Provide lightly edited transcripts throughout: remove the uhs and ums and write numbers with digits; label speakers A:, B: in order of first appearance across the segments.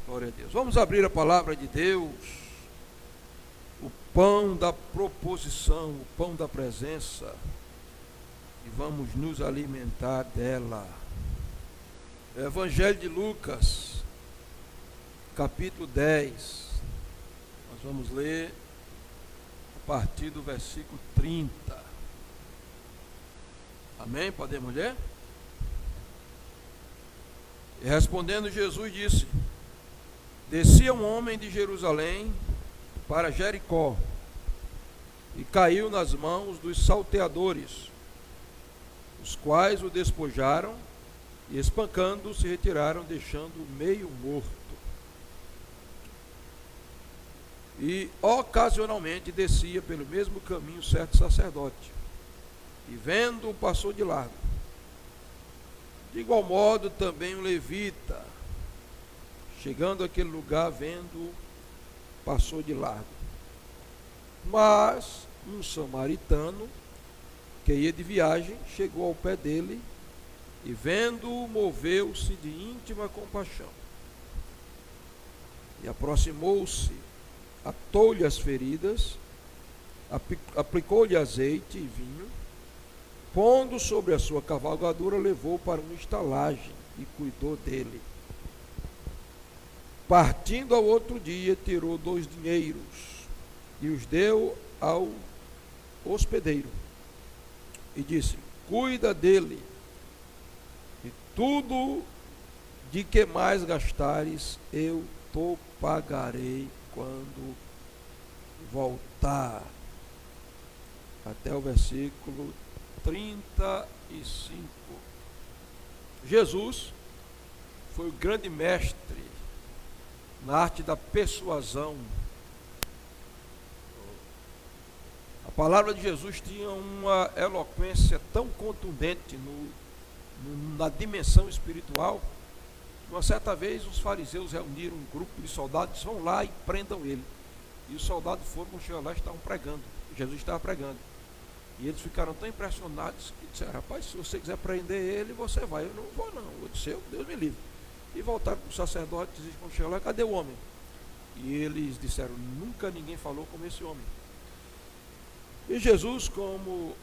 A: Glória a Deus. Vamos abrir a palavra de Deus, o pão da proposição, o pão da presença, e vamos nos alimentar dela. Evangelho de Lucas, capítulo 10. Nós vamos ler a partir do versículo 30. Amém? Podemos ler? E respondendo Jesus disse: descia um homem de Jerusalém para Jericó e caiu nas mãos dos salteadores, os quais o despojaram e, espancando, se retiraram, deixando-o meio morto. E ocasionalmente descia pelo mesmo caminho certo sacerdote, e vendo-o passou de largo. De igual modo também um levita, chegando àquele lugar, vendo, passou de largo. Mas um samaritano, que ia de viagem, chegou ao pé dele e, vendo-o, moveu-se de íntima compaixão. E aproximou-se, atou-lhe as feridas, aplicou-lhe azeite e vinho, pondo sobre a sua cavalgadura, levou para uma estalagem e cuidou dele. Partindo ao outro dia, tirou 2 dinheiros e os deu ao hospedeiro e disse: cuida dele, e tudo de que mais gastares eu te pagarei quando voltar. Até o versículo 35. Jesus foi o grande mestre na arte da persuasão. A palavra de Jesus tinha uma eloquência tão contundente na dimensão espiritual. Uma certa vez os fariseus reuniram um grupo de soldados, vão lá e prendam ele. E os soldados foram, quando chegaram lá, estavam pregando. Jesus estava pregando. E eles ficaram tão impressionados que disseram: rapaz, se você quiser prender ele, você vai. Eu não vou não. Eu disse: Deus me livre. E voltaram para os sacerdotes e quando chegaram lá: cadê o homem? E eles disseram: nunca ninguém falou como esse homem. E Jesus, como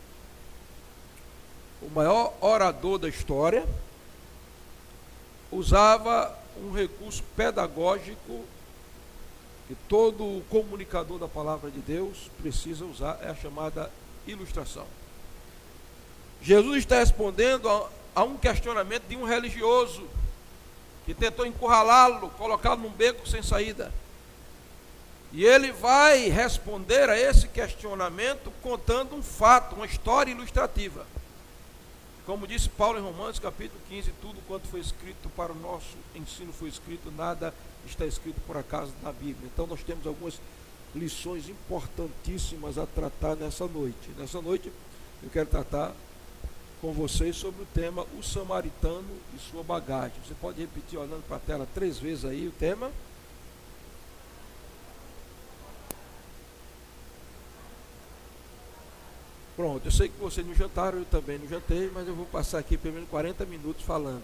A: o maior orador da história, usava um recurso pedagógico que todo comunicador da palavra de Deus precisa usar, é a chamada ilustração. Jesus está respondendo a um questionamento de um religioso que tentou encurralá-lo, colocá-lo num beco sem saída. E ele vai responder a esse questionamento contando um fato, uma história ilustrativa. Como disse Paulo em Romanos capítulo 15, tudo quanto foi escrito para o nosso ensino foi escrito, nada está escrito por acaso na Bíblia. Então nós temos algumas lições importantíssimas a tratar nessa noite. Nessa noite eu quero tratar com vocês sobre o tema o samaritano e sua bagagem. Você pode repetir olhando para a tela 3 vezes aí o tema. Pronto, eu sei que vocês não jantaram, eu também não jantei, mas eu vou passar aqui pelo menos 40 minutos falando.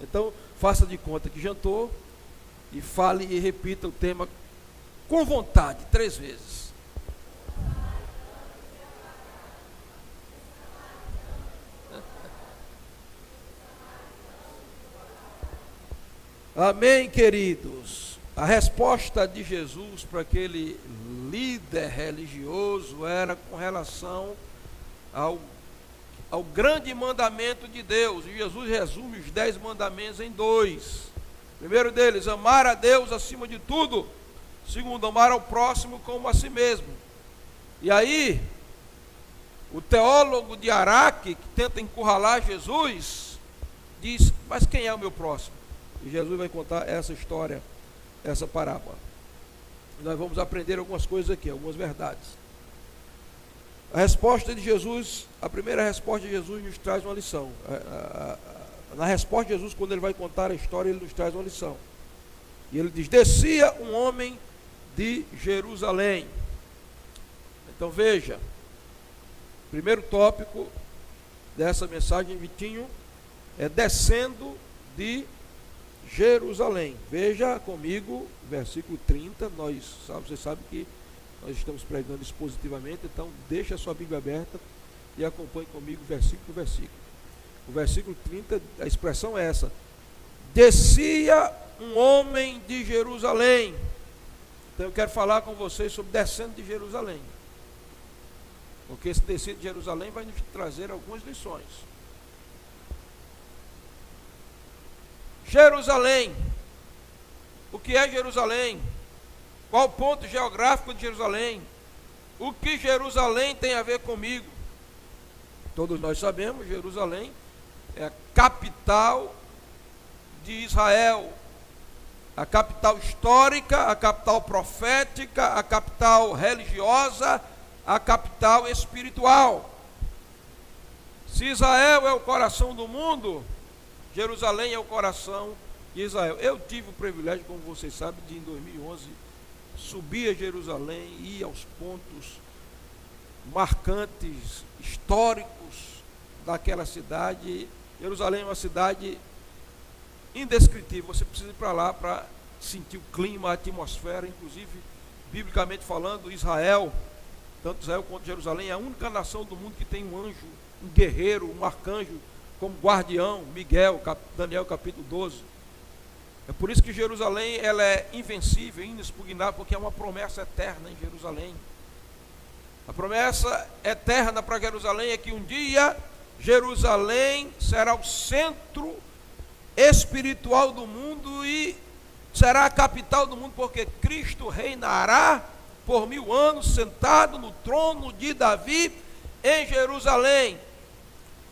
A: Então, faça de conta que jantou e fale e repita o tema com vontade, 3 vezes. Amém, queridos? A resposta de Jesus para aquele líder religioso era com relação ao grande mandamento de Deus. E Jesus resume os 10 mandamentos em 2. O primeiro deles, amar a Deus acima de tudo. Segundo, amar ao próximo como a si mesmo. E aí, o teólogo de Araque, que tenta encurralar Jesus, diz: mas quem é o meu próximo? E Jesus vai contar essa história, essa parábola. Nós vamos aprender algumas coisas aqui, algumas verdades. A resposta de Jesus, a primeira resposta de Jesus nos traz uma lição. Na resposta de Jesus, quando ele vai contar a história, ele nos traz uma lição. E ele diz: descia um homem de Jerusalém. Então veja, primeiro tópico dessa mensagem, Vitinho, é descendo de Jerusalém. Veja comigo, versículo 30. Você sabe que nós estamos pregando expositivamente, então deixa a sua Bíblia aberta e acompanhe comigo versículo por versículo. O versículo 30, a expressão é essa: descia um homem de Jerusalém. Então eu quero falar com vocês sobre descendo de Jerusalém, porque esse descer de Jerusalém vai nos trazer algumas lições. Jerusalém. O que é Jerusalém? Qual o ponto geográfico de Jerusalém? O que Jerusalém tem a ver comigo? Todos nós sabemos, Jerusalém é a capital de Israel, a capital histórica, a capital profética, a capital religiosa, a capital espiritual. Se Israel é o coração do mundo, Jerusalém é o coração de Israel. Eu tive o privilégio, como vocês sabem, de em 2011 subir a Jerusalém e ir aos pontos marcantes, históricos daquela cidade. Jerusalém é uma cidade indescritível. Você precisa ir para lá para sentir o clima, a atmosfera. Inclusive, biblicamente falando, Israel, tanto Israel quanto Jerusalém, é a única nação do mundo que tem um anjo, um guerreiro, um arcanjo como guardião, Miguel, Daniel capítulo 12. É por isso que Jerusalém ela é invencível, inexpugnável, porque é uma promessa eterna em Jerusalém. A promessa eterna para Jerusalém é que um dia Jerusalém será o centro espiritual do mundo e será a capital do mundo, porque Cristo reinará por 1000 anos sentado no trono de Davi em Jerusalém.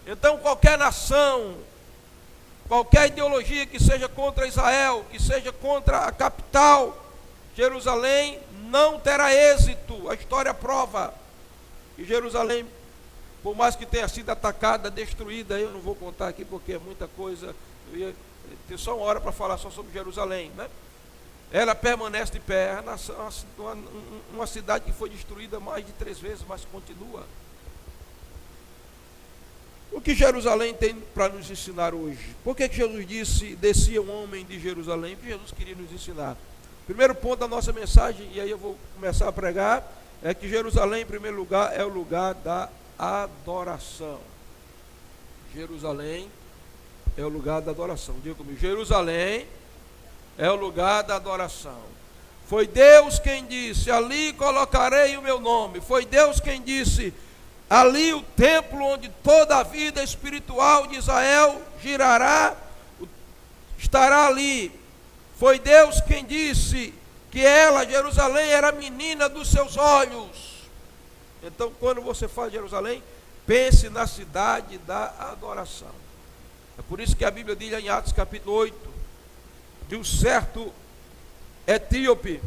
A: Então qualquer nação, qualquer ideologia que seja contra Israel, que seja contra a capital, Jerusalém, não terá êxito. A história prova. E Jerusalém, por mais que tenha sido atacada, destruída, eu não vou contar aqui porque é muita coisa, eu ia ter só uma hora para falar só sobre Jerusalém, né? Ela permanece de pé, uma cidade que foi destruída mais de 3 vezes, mas continua. O que Jerusalém tem para nos ensinar hoje? Por que Jesus disse, descia um homem de Jerusalém? O que Jesus queria nos ensinar? Primeiro ponto da nossa mensagem, e aí eu vou começar a pregar, é que Jerusalém, em primeiro lugar, é o lugar da adoração. Jerusalém é o lugar da adoração. Diga comigo, Jerusalém é o lugar da adoração. Foi Deus quem disse, ali colocarei o meu nome. Foi Deus quem disse, ali o templo onde toda a vida espiritual de Israel girará, estará ali. Foi Deus quem disse que ela, Jerusalém, era a menina dos seus olhos. Então, quando você fala de Jerusalém, pense na cidade da adoração. É por isso que a Bíblia diz em Atos capítulo 8, de um certo etíope,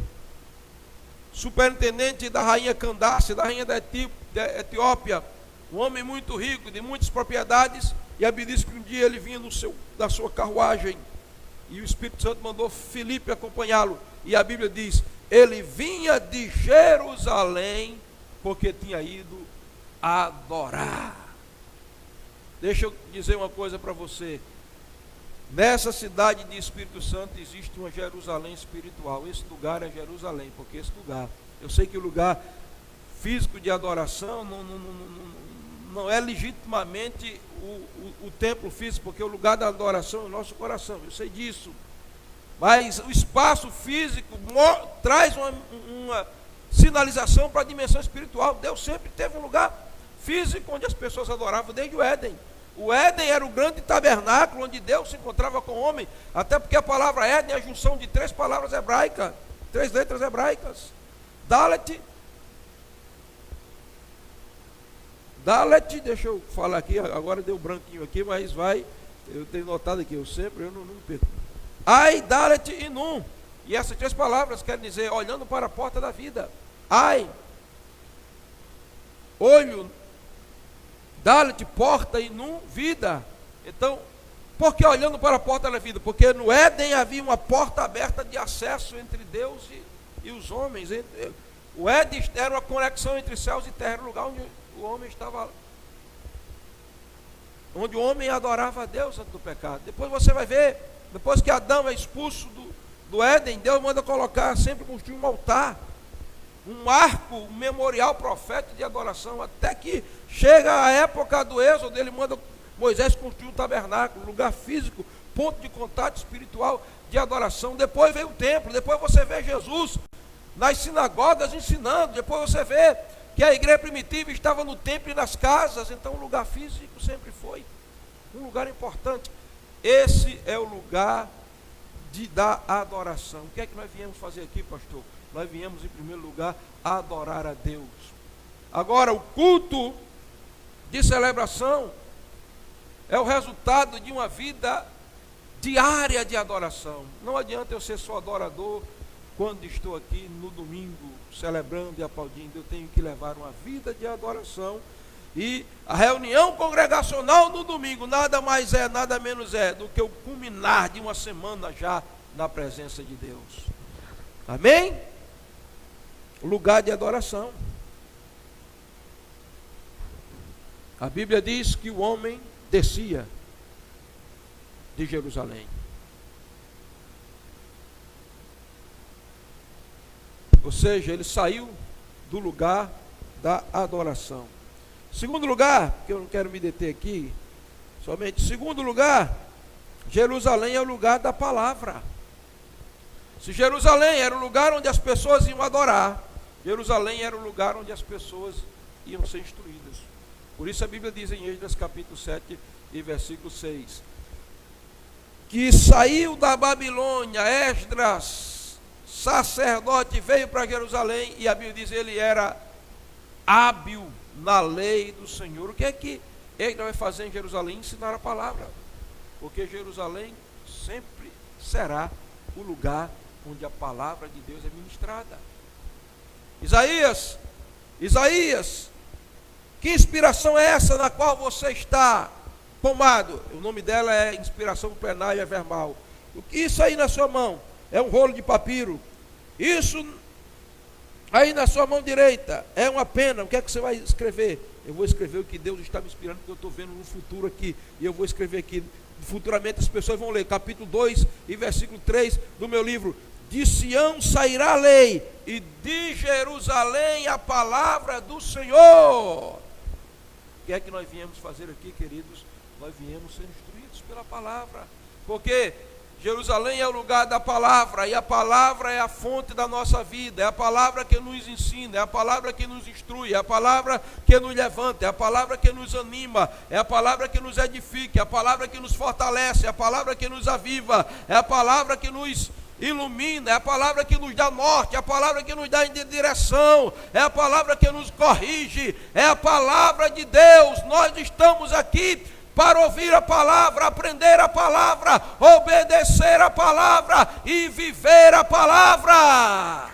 A: superintendente da rainha Candace, da rainha da Etiópia, um homem muito rico, de muitas propriedades, e a Bíblia diz que um dia ele vinha da sua carruagem, e o Espírito Santo mandou Filipe acompanhá-lo, e a Bíblia diz, ele vinha de Jerusalém, porque tinha ido adorar. Deixa eu dizer uma coisa para você, nessa cidade de Espírito Santo existe uma Jerusalém espiritual. Esse lugar é Jerusalém, porque esse lugar, eu sei que o lugar físico de adoração não é legitimamente o templo físico, porque o lugar da adoração é o nosso coração, eu sei disso, mas o espaço físico traz uma sinalização para a dimensão espiritual. Deus sempre teve um lugar físico onde as pessoas adoravam desde o Éden. O Éden era o grande tabernáculo onde Deus se encontrava com o homem, até porque a palavra Éden é a junção de 3 palavras hebraicas, 3 letras hebraicas. Dalet, deixa eu falar aqui, agora deu branquinho aqui, mas eu tenho notado aqui, eu não perco. Ai, Dalet e Num. E essas 3 palavras querem dizer, olhando para a porta da vida. Ai, olho, Dalet, porta, e Num, vida. Então, por que olhando para a porta da vida? Porque no Éden havia uma porta aberta de acesso entre Deus e os homens. O Éden era uma conexão entre céus e terra, o lugar onde o homem estava, onde o homem adorava a Deus antes do pecado. Depois você vai ver Depois que Adão é expulso do Éden, Deus manda colocar, sempre construir um altar, um arco, um memorial profético de adoração, até que chega a época do Êxodo, ele manda Moisés construir um tabernáculo, um lugar físico, ponto de contato espiritual de adoração. Depois veio o templo, depois você vê Jesus nas sinagogas ensinando, depois você vê que a igreja primitiva estava no templo e nas casas. Então o lugar físico sempre foi um lugar importante. Esse é o lugar da adoração. O que é que nós viemos fazer aqui, pastor? Nós viemos, em primeiro lugar, adorar a Deus. Agora, o culto de celebração é o resultado de uma vida diária de adoração. Não adianta eu ser só adorador quando estou aqui no domingo, celebrando e aplaudindo. Eu tenho que levar uma vida de adoração. E a reunião congregacional no domingo nada mais é, nada menos é do que o culminar de uma semana já na presença de Deus. Amém? Lugar de adoração. A Bíblia diz que o homem descia de Jerusalém. Ou seja, ele saiu do lugar da adoração. Segundo lugar, que eu não quero me deter aqui, somente segundo lugar, Jerusalém é o lugar da palavra. Se Jerusalém era o lugar onde as pessoas iam adorar, Jerusalém era o lugar onde as pessoas iam ser instruídas. Por isso a Bíblia diz em Esdras capítulo 7 e versículo 6, que saiu da Babilônia, Esdras, sacerdote, veio para Jerusalém, e a Bíblia diz que ele era hábil na lei do Senhor. O que é que ele vai fazer em Jerusalém? Ensinar a palavra, porque Jerusalém sempre será o lugar onde a palavra de Deus é ministrada. Isaías, que inspiração é essa na qual você está tomado? O nome dela é inspiração plenária verbal. Isso aí na sua mão é um rolo de papiro. Isso aí na sua mão direita é uma pena. O que é que você vai escrever? Eu vou escrever o que Deus está me inspirando, porque eu estou vendo no futuro aqui, e eu vou escrever aqui. Futuramente as pessoas vão ler capítulo 2 e versículo 3 do meu livro. De Sião sairá a lei, e de Jerusalém a palavra do Senhor. O que é que nós viemos fazer aqui, queridos? Nós viemos ser instruídos pela palavra, porque Jerusalém é o lugar da palavra, e a palavra é a fonte da nossa vida, é a palavra que nos ensina, é a palavra que nos instrui, é a palavra que nos levanta, é a palavra que nos anima, é a palavra que nos edifica, é a palavra que nos fortalece, é a palavra que nos aviva, é a palavra que nos ilumina, é a palavra que nos dá norte, é a palavra que nos dá direção, é a palavra que nos corrige, é a palavra de Deus. Nós estamos aqui para ouvir a palavra, aprender a palavra, obedecer a palavra e viver a palavra.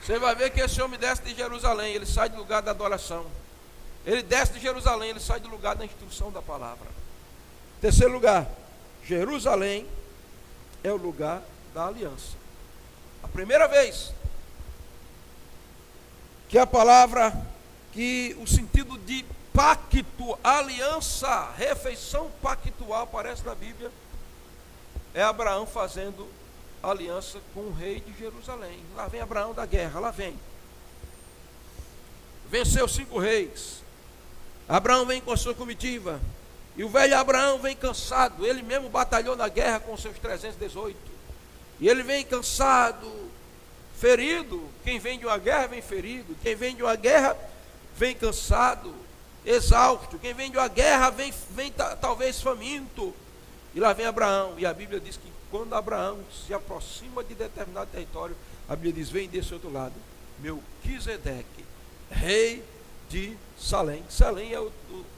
A: Você vai ver que esse homem desce de Jerusalém, ele sai do lugar da adoração. Ele desce de Jerusalém, ele sai do lugar da instrução da palavra. Terceiro lugar, Jerusalém é o lugar da aliança. A primeira vez que a palavra, que o sentido de pacto, aliança, refeição pactual aparece na Bíblia, é Abraão fazendo aliança com o rei de Jerusalém. Lá vem Abraão da guerra, lá vem. Venceu 5 reis. Abraão vem com a sua comitiva. E o velho Abraão vem cansado. Ele mesmo batalhou na guerra com seus 318. E ele vem cansado, ferido. Quem vem de uma guerra vem ferido. Quem vem de uma guerra vem cansado, exausto. Quem vem de uma guerra vem talvez faminto. E lá vem Abraão. E a Bíblia diz que quando Abraão se aproxima de determinado território, a Bíblia diz: vem desse outro lado Melquisedeque, rei de Salém. Salém é o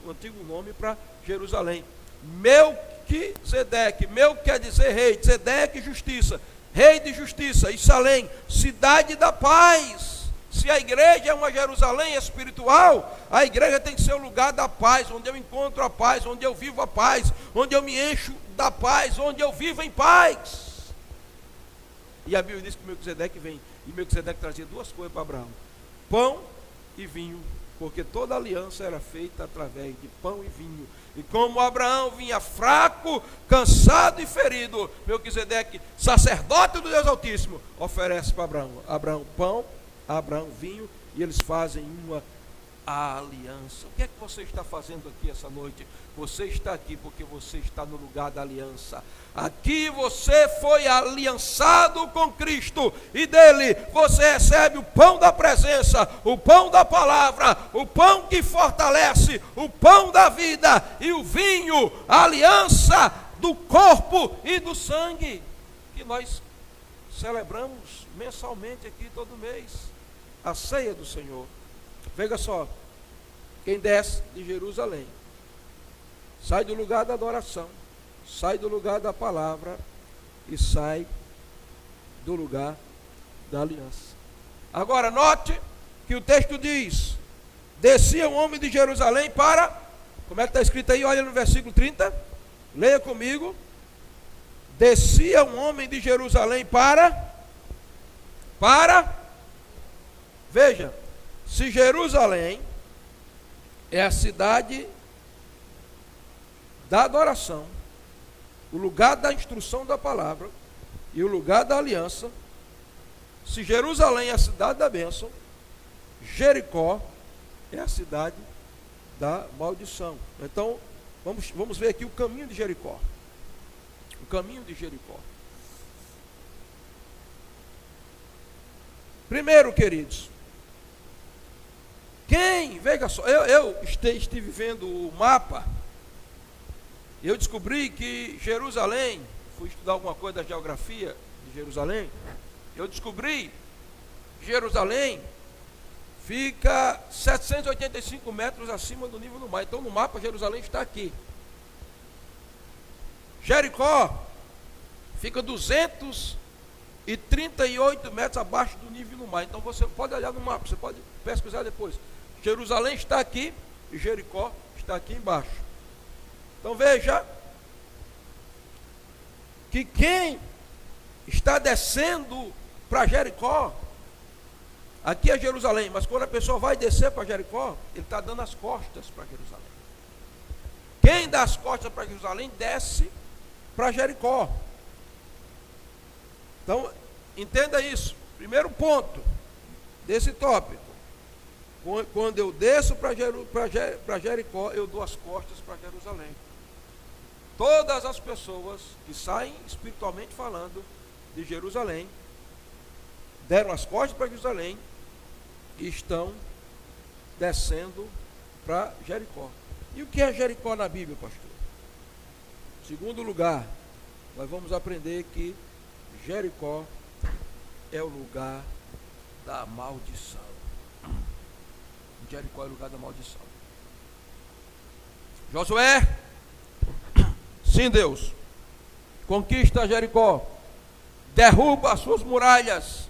A: antigo nome para Jerusalém. Melquisedeque, Mel quer dizer rei, Zedeque justiça, rei de justiça. E Salém, cidade da paz. Se a igreja é uma Jerusalém espiritual, a igreja tem que ser o lugar da paz, onde eu encontro a paz, onde eu vivo a paz, onde eu me encho da paz, onde eu vivo em paz. E a Bíblia diz que Melquisedeque vem, e Melquisedeque trazia 2 coisas para Abraão: pão e vinho porque toda aliança era feita através de pão e vinho. E como Abraão vinha fraco, cansado e ferido, Melquisedeque, sacerdote do Deus Altíssimo, oferece para Abraão pão, Abraão vinho, e eles fazem uma aliança. O que é que você está fazendo aqui essa noite? Você está aqui porque você está no lugar da aliança. Aqui você foi aliançado com Cristo, e dele você recebe o pão da presença, o pão da palavra, o pão que fortalece, o pão da vida, e o vinho, a aliança do corpo e do sangue, que nós celebramos mensalmente aqui todo mês, a ceia do Senhor. Veja só, quem desce de Jerusalém, sai do lugar da adoração, sai do lugar da palavra e sai do lugar da aliança. Agora note que o texto diz: descia um homem de Jerusalém para, como é que está escrito aí? Olha no versículo 30, leia comigo. Descia um homem de Jerusalém para, veja, se Jerusalém é a cidade da adoração, o lugar da instrução da palavra e o lugar da aliança, se Jerusalém é a cidade da bênção, Jericó é a cidade da maldição. Então, vamos ver aqui o caminho de Jericó. O caminho de Jericó. Primeiro, queridos, veja só, eu estive vendo o mapa, e eu descobri que Jerusalém, fui estudar alguma coisa da geografia de Jerusalém, eu descobri que Jerusalém fica 785 metros acima do nível do mar. Então no mapa Jerusalém está aqui. Jericó fica 238 metros abaixo do nível do mar. Então você pode olhar no mapa, você pode pesquisar depois. Jerusalém está aqui e Jericó está aqui embaixo. Então veja que quem está descendo para Jericó, aqui é Jerusalém, mas quando a pessoa vai descer para Jericó, ele está dando as costas para Jerusalém. Quem dá as costas para Jerusalém desce para Jericó. Então entenda isso. Primeiro ponto desse tópico: quando eu desço para Jericó, eu dou as costas para Jerusalém. Todas as pessoas que saem espiritualmente falando de Jerusalém deram as costas para Jerusalém e estão descendo para Jericó. E o que é Jericó na Bíblia, pastor? Segundo lugar, nós vamos aprender que Jericó é o lugar da maldição. Jericó é o lugar da maldição. Josué, sim, Deus, conquista Jericó, derruba as suas muralhas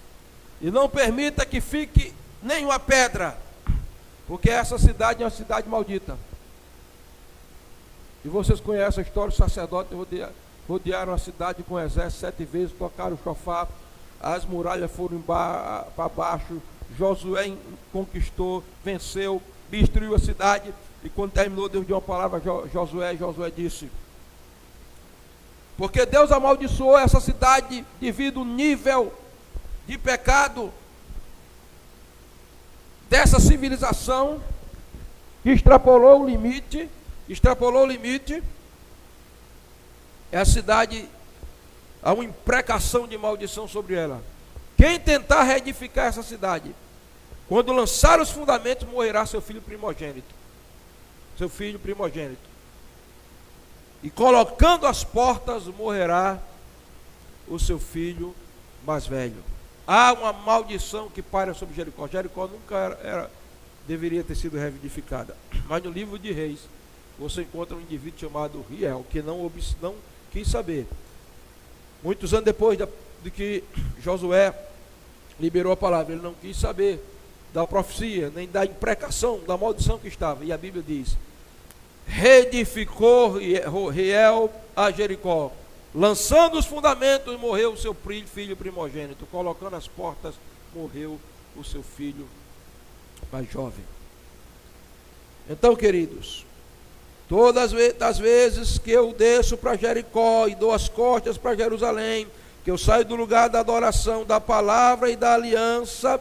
A: e não permita que fique nenhuma pedra, porque essa cidade é uma cidade maldita. E vocês conhecem a história: os sacerdotes rodearam a cidade com o exército 7 vezes, tocaram o chofar, as muralhas foram para baixo. Josué conquistou, venceu, destruiu a cidade. E quando terminou, Deus deu uma palavra a Josué. Josué disse: porque Deus amaldiçoou essa cidade devido ao nível de pecado dessa civilização, que extrapolou o limite. É a cidade, há uma imprecação de maldição sobre ela. Quem tentar reedificar essa cidade, quando lançar os fundamentos, morrerá seu filho primogênito. Seu filho primogênito. E colocando as portas, morrerá o seu filho mais velho. Há uma maldição que paira sobre Jericó. Jericó nunca deveria ter sido reedificada. Mas no livro de Reis, você encontra um indivíduo chamado Riel, que não quis saber. Muitos anos depois de que Josué liberou a palavra, ele não quis saber da profecia, nem da imprecação, da maldição que estava. E a Bíblia diz: reedificou Riel a Jericó, lançando os fundamentos, morreu o seu filho primogênito, colocando as portas, morreu o seu filho mais jovem. Então, queridos, todas as vezes que eu desço para Jericó e dou as costas para Jerusalém, que eu saio do lugar da adoração, da palavra e da aliança,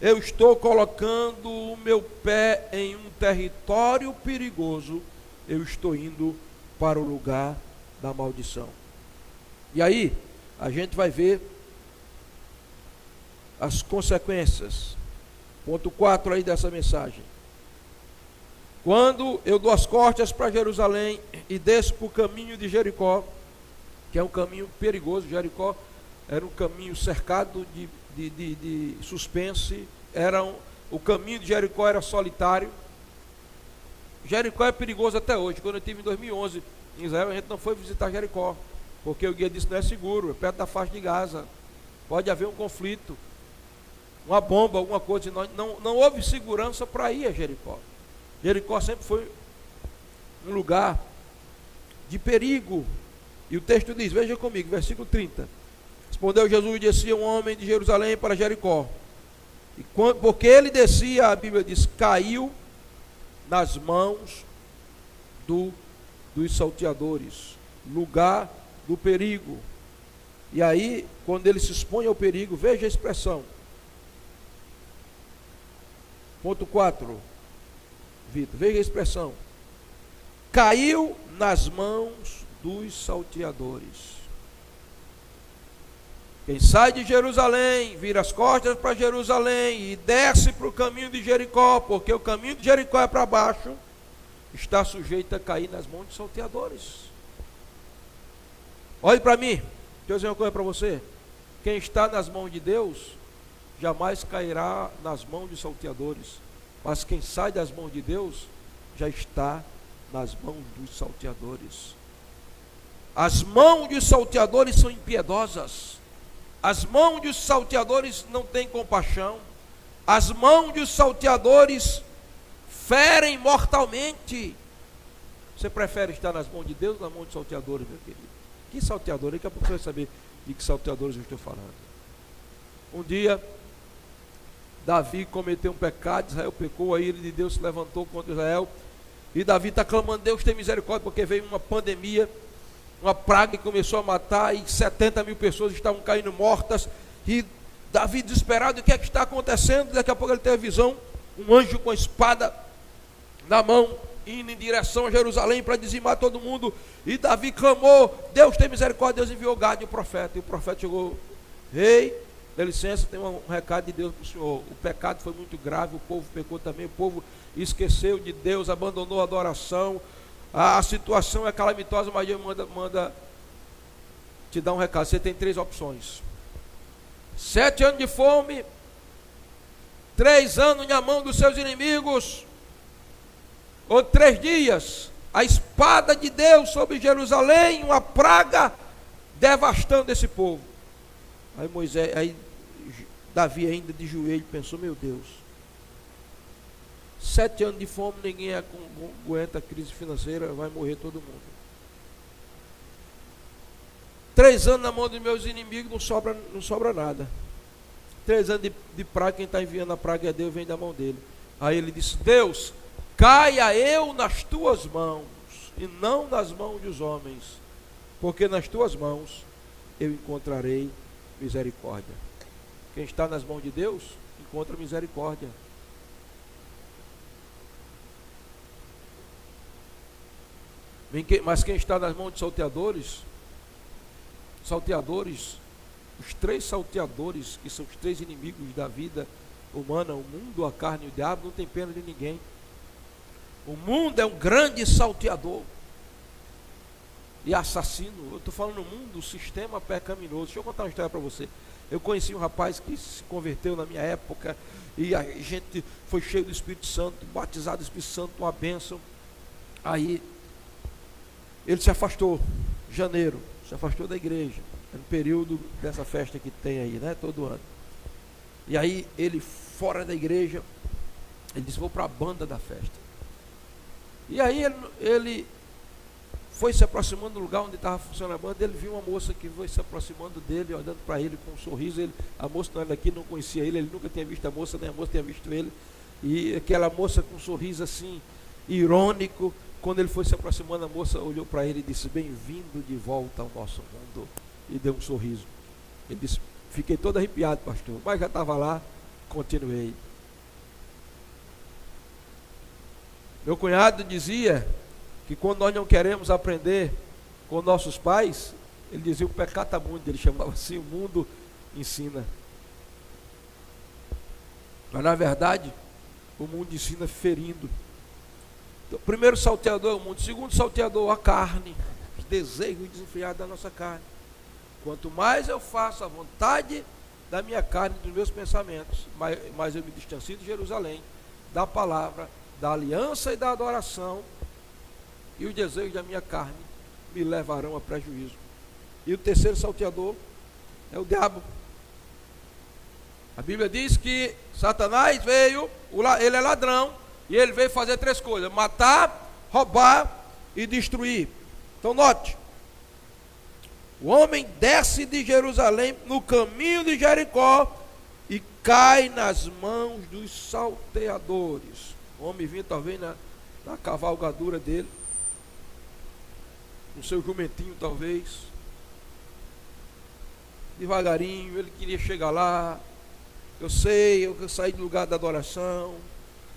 A: eu estou colocando o meu pé em um território perigoso, eu estou indo para o lugar da maldição. E aí, a gente vai ver as consequências. Ponto 4 aí dessa mensagem. Quando eu dou as costas para Jerusalém e desço para o caminho de Jericó, que é um caminho perigoso. Jericó era um caminho cercado de suspense. O caminho de Jericó era solitário. Jericó é perigoso até hoje. Quando eu estive em 2011 em Israel, a gente não foi visitar Jericó, porque o guia disse que não é seguro, é perto da faixa de Gaza, pode haver um conflito, uma bomba, alguma coisa. Não houve segurança para ir a Jericó. Jericó sempre foi um lugar de perigo. E o texto diz, veja comigo, versículo 30. Respondeu Jesus e descia um homem de Jerusalém para Jericó. E porque ele descia, a Bíblia diz, caiu nas mãos dos salteadores, lugar do perigo. E aí, quando ele se expõe ao perigo, veja a expressão. Ponto 4, Vitor, veja a expressão. Caiu nas mãos dos salteadores. Quem sai de Jerusalém, vira as costas para Jerusalém e desce para o caminho de Jericó, porque o caminho de Jericó é para baixo, está sujeito a cair nas mãos de salteadores. Olhe para mim, deixa eu dizer uma coisa para você. Quem está nas mãos de Deus, jamais cairá nas mãos de salteadores. Mas quem sai das mãos de Deus, já está nas mãos dos salteadores. As mãos dos salteadores são impiedosas. As mãos dos salteadores não têm compaixão. As mãos dos salteadores ferem mortalmente. Você prefere estar nas mãos de Deus ou nas mãos de salteadores, meu querido? Que salteadores? Daqui a pouco você vai saber de que salteadores eu estou falando. Um dia, Davi cometeu um pecado, Israel pecou, a ira de Deus se levantou contra Israel. E Davi está clamando, Deus tem misericórdia, porque veio uma pandemia, uma praga que começou a matar, e 70 mil pessoas estavam caindo mortas. E Davi desesperado, o que é que está acontecendo? Daqui a pouco ele teve a visão, um anjo com a espada na mão, indo em direção a Jerusalém para dizimar todo mundo. E Davi clamou, Deus tem misericórdia. Deus enviou Gade, o profeta. E o profeta chegou, rei, dê licença, tem um recado de Deus para o senhor. O pecado foi muito grave, o povo pecou também, o povo esqueceu de Deus, abandonou a adoração. A situação é calamitosa, mas Deus manda te dar um recado. Você tem 3 opções: 7 anos de fome, 3 anos na mão dos seus inimigos, ou 3 dias, a espada de Deus sobre Jerusalém, uma praga devastando esse povo. Aí Davi ainda de joelho pensou, meu Deus, 7 anos de fome, ninguém aguenta a crise financeira, vai morrer todo mundo. 3 anos na mão dos meus inimigos, não sobra nada. 3 anos de praga, quem está enviando a praga é Deus, vem da mão dele. Aí ele disse, Deus, caia eu nas tuas mãos, e não nas mãos dos homens, porque nas tuas mãos eu encontrarei misericórdia. Quem está nas mãos de Deus, encontra misericórdia. Mas quem está nas mãos de salteadores, os 3 salteadores, que são os 3 inimigos da vida humana, o mundo, a carne e o diabo, não tem pena de ninguém. O mundo é um grande salteador e assassino. Eu estou falando no mundo, o sistema pecaminoso. Deixa eu contar uma história para você. Eu conheci um rapaz que se converteu na minha época, e a gente foi cheio do Espírito Santo, batizado do Espírito Santo, uma bênção. Aí ele se afastou, janeiro, se afastou da igreja, no período dessa festa que tem aí, né, todo ano. E aí ele, fora da igreja, ele disse, vou para a banda da festa. E aí ele foi se aproximando do lugar onde estava funcionando a banda. Ele viu uma moça que foi se aproximando dele, olhando para ele com um sorriso. A moça não era daqui, não conhecia ele nunca tinha visto a moça, nem a moça tinha visto ele. E aquela moça com um sorriso assim, irônico. Quando ele foi se aproximando, a moça olhou para ele e disse: bem-vindo de volta ao nosso mundo. E deu um sorriso. Ele disse: fiquei todo arrepiado, pastor, mas já estava lá, continuei. Meu cunhado dizia que quando nós não queremos aprender com nossos pais, ele dizia o pecata mundo, ele chamava assim, o mundo ensina. Mas na verdade, o mundo ensina ferindo. Então, o primeiro salteador é o mundo, o segundo salteador a carne, os desejos desenfreados da nossa carne. Quanto mais eu faço a vontade da minha carne, dos meus pensamentos, mais eu me distancio de Jerusalém, da palavra, da aliança e da adoração, e os desejos da minha carne me levarão a prejuízo. E o terceiro salteador é o diabo. A Bíblia diz que Satanás veio, ele é ladrão, e ele veio fazer três coisas: matar, roubar e destruir. Então note, o homem desce de Jerusalém no caminho de Jericó e cai nas mãos dos salteadores. O homem vinha talvez na cavalgadura dele, no seu jumentinho talvez, devagarinho, ele queria chegar lá. Eu sei, eu saí do lugar da adoração,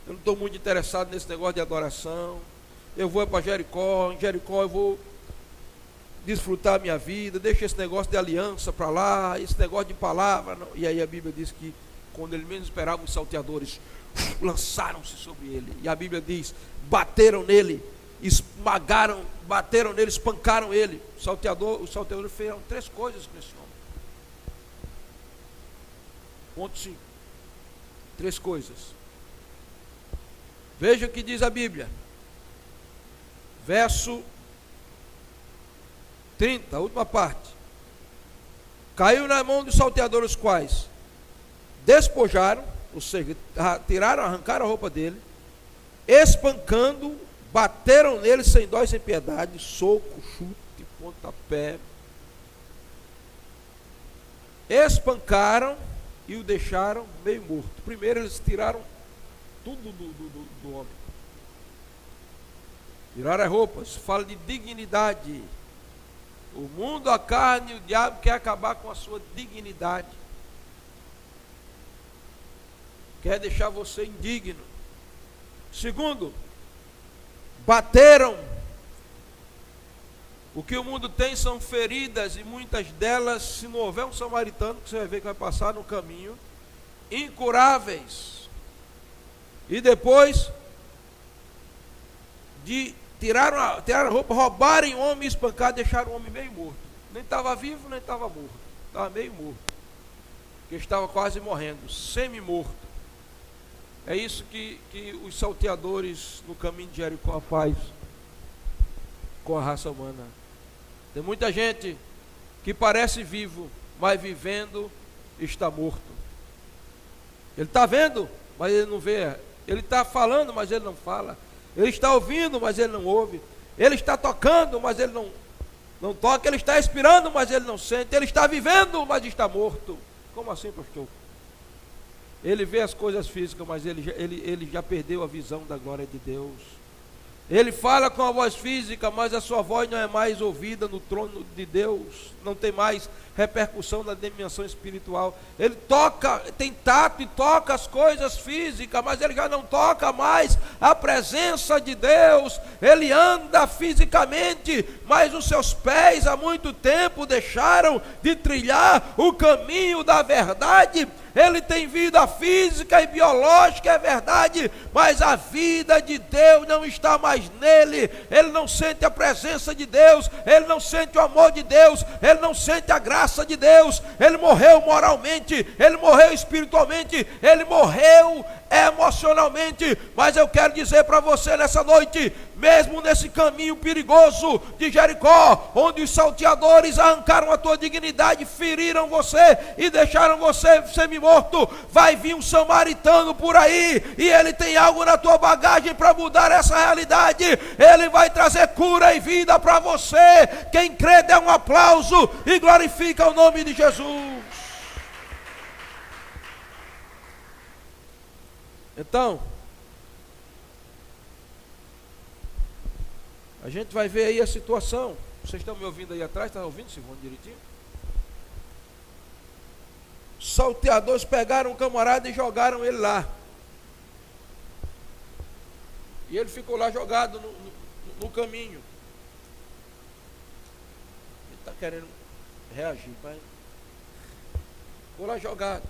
A: eu não estou muito interessado nesse negócio de adoração, eu vou para Jericó, em Jericó eu vou desfrutar a minha vida, deixa esse negócio de aliança para lá, esse negócio de palavra, não. E aí a Bíblia diz que quando ele menos esperava, os salteadores lançaram-se sobre ele, e a Bíblia diz, bateram nele, esmagaram, bateram nele, espancaram ele. Os salteadores fizeram três coisas com esse homem. Ponto 5. Três coisas. Veja o que diz a Bíblia. Verso 30, a última parte. Caiu na mão dos salteadores, os quais despojaram, ou seja, tiraram, arrancaram a roupa dele, espancando, bateram nele sem dó e sem piedade, soco, chute, pontapé. Espancaram e o deixaram meio morto. Primeiro eles tiraram tudo do homem. Tiraram as roupas. Fala de dignidade. O mundo, a carne e o diabo quer acabar com a sua dignidade. Quer deixar você indigno. Segundo, bateram. O que o mundo tem são feridas, e muitas delas, se não houver um samaritano, que você vai ver que vai passar no caminho, incuráveis. E depois de tiraram a roupa, roubarem o homem, espancar, deixaram o homem meio morto. Nem estava vivo, nem estava morto. Estava meio morto. Porque estava quase morrendo, semi-morto. É isso que os salteadores no caminho de Jericó faz com a raça humana. Tem muita gente que parece vivo, mas vivendo está morto. Ele está vendo, mas ele não vê. Ele está falando, mas ele não fala. Ele está ouvindo, mas ele não ouve. Ele está tocando, mas ele não toca. Ele está expirando, mas ele não sente. Ele está vivendo, mas está morto. Como assim, pastor? Ele vê as coisas físicas, mas ele já perdeu a visão da glória de Deus. Ele fala com a voz física, mas a sua voz não é mais ouvida no trono de Deus, não tem mais repercussão na dimensão espiritual. Ele toca, tem tato e toca as coisas físicas, mas ele já não toca mais a presença de Deus. Ele anda fisicamente, mas os seus pés há muito tempo deixaram de trilhar o caminho da verdade. Ele tem vida física e biológica, é verdade, mas a vida de Deus não está mais nele. Ele não sente a presença de Deus, ele não sente o amor de Deus, ele não sente a graça de Deus. Ele morreu moralmente, ele morreu espiritualmente, ele morreu emocionalmente. Mas eu quero dizer para você nessa noite, mesmo nesse caminho perigoso de Jericó, onde os salteadores arrancaram a tua dignidade, feriram você e deixaram você semi-morto, vai vir um samaritano por aí, e ele tem algo na tua bagagem para mudar essa realidade. Ele vai trazer cura e vida para você. Quem crê, dê um aplauso e glorifica o nome de Jesus. A gente vai ver aí a situação. Vocês estão me ouvindo aí atrás? Estão ouvindo, Simone, direitinho? Salteadores pegaram o camarada e jogaram ele lá. E ele ficou lá jogado no caminho. Ele está querendo reagir, mas ficou lá jogado.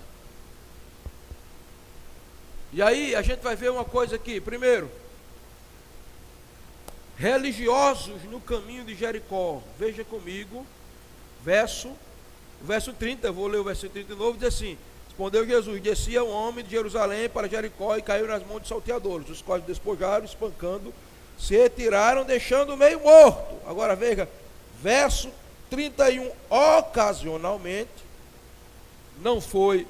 A: E aí a gente vai ver uma coisa aqui. Primeiro, religiosos no caminho de Jericó. Veja comigo, verso 30, eu vou ler o verso 30 de novo, diz assim: respondeu Jesus, descia um homem de Jerusalém para Jericó e caiu nas mãos de salteadores, os quais despojaram, espancando, se retiraram, deixando meio morto. Agora veja, verso 31, ocasionalmente, não foi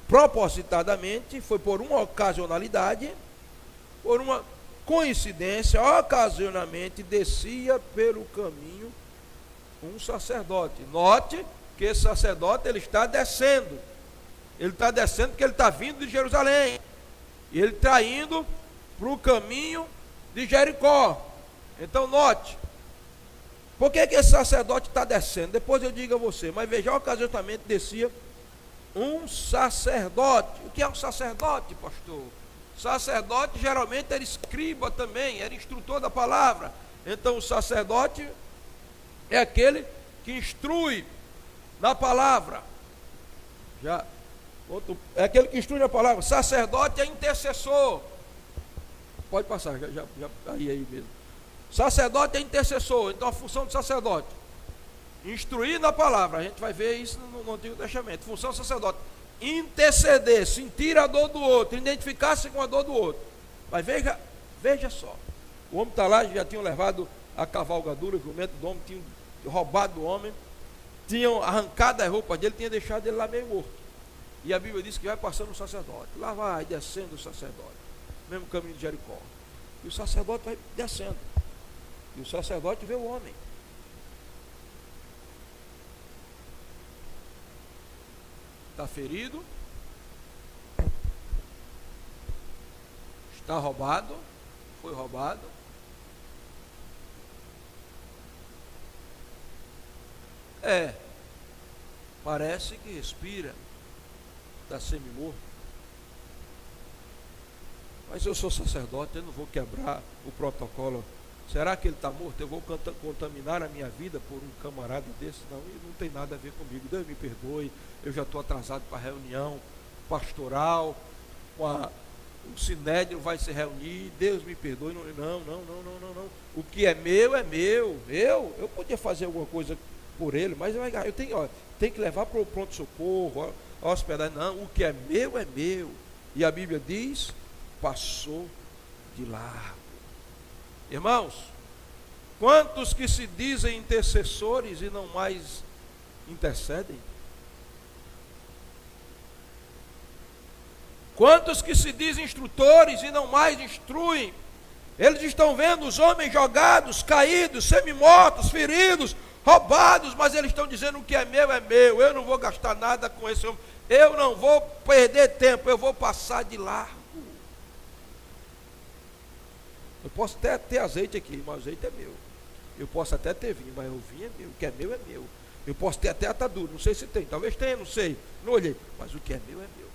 A: propositadamente, foi por uma ocasionalidade, por uma coincidência, ocasionalmente descia pelo caminho um sacerdote. Note que esse sacerdote ele está descendo. Ele está descendo porque ele está vindo de Jerusalém. E ele está indo para o caminho de Jericó. Então note, por que esse sacerdote está descendo? Depois eu digo a você, mas veja, ocasionalmente descia um sacerdote. O que é um sacerdote, pastor? Sacerdote geralmente era escriba também, era instrutor da palavra. Então o sacerdote é aquele que instrui na palavra. É aquele que instrui na palavra. Sacerdote é intercessor. Pode passar, já aí mesmo. Sacerdote é intercessor. Então a função do sacerdote, instruir na palavra. A gente vai ver isso no Antigo Testamento. Função do sacerdote, interceder, sentir a dor do outro, identificar-se com a dor do outro. Mas veja só, o homem está lá, já tinham levado a cavalgadura, o jumento do homem, tinham roubado do homem, tinham arrancado as roupas dele, tinham deixado ele lá meio morto. E a Bíblia diz que vai passando o sacerdote, lá vai descendo o sacerdote, mesmo caminho de Jericó. E o sacerdote vai descendo, e o sacerdote vê o homem. Está ferido, está roubado, foi roubado. Parece que respira, está semi-morto. Mas eu sou sacerdote, eu não vou quebrar o protocolo. Será que ele está morto? Eu vou contaminar a minha vida por um camarada desse? Não, não tem nada a ver comigo. Deus me perdoe, eu já estou atrasado para a reunião pastoral, o sinédrio vai se reunir, Deus me perdoe. Não. O que é meu é meu. Eu podia fazer alguma coisa por ele, mas eu tenho que levar para o pronto-socorro, a hospedagem. Não, o que é meu. E a Bíblia diz, passou de largo. Irmãos, quantos que se dizem intercessores e não mais intercedem? Quantos que se dizem instrutores e não mais instruem? Eles estão vendo os homens jogados, caídos, semi-mortos, feridos, roubados, mas eles estão dizendo o que é meu, eu não vou gastar nada com esse homem, eu não vou perder tempo, eu vou passar de largo. Eu posso até ter azeite aqui, mas o azeite é meu. Eu posso até ter vinho, mas o vinho é meu, o que é meu é meu. Eu posso ter até atadura, não sei se tem, talvez tenha, não sei, não olhei, mas o que é meu é meu.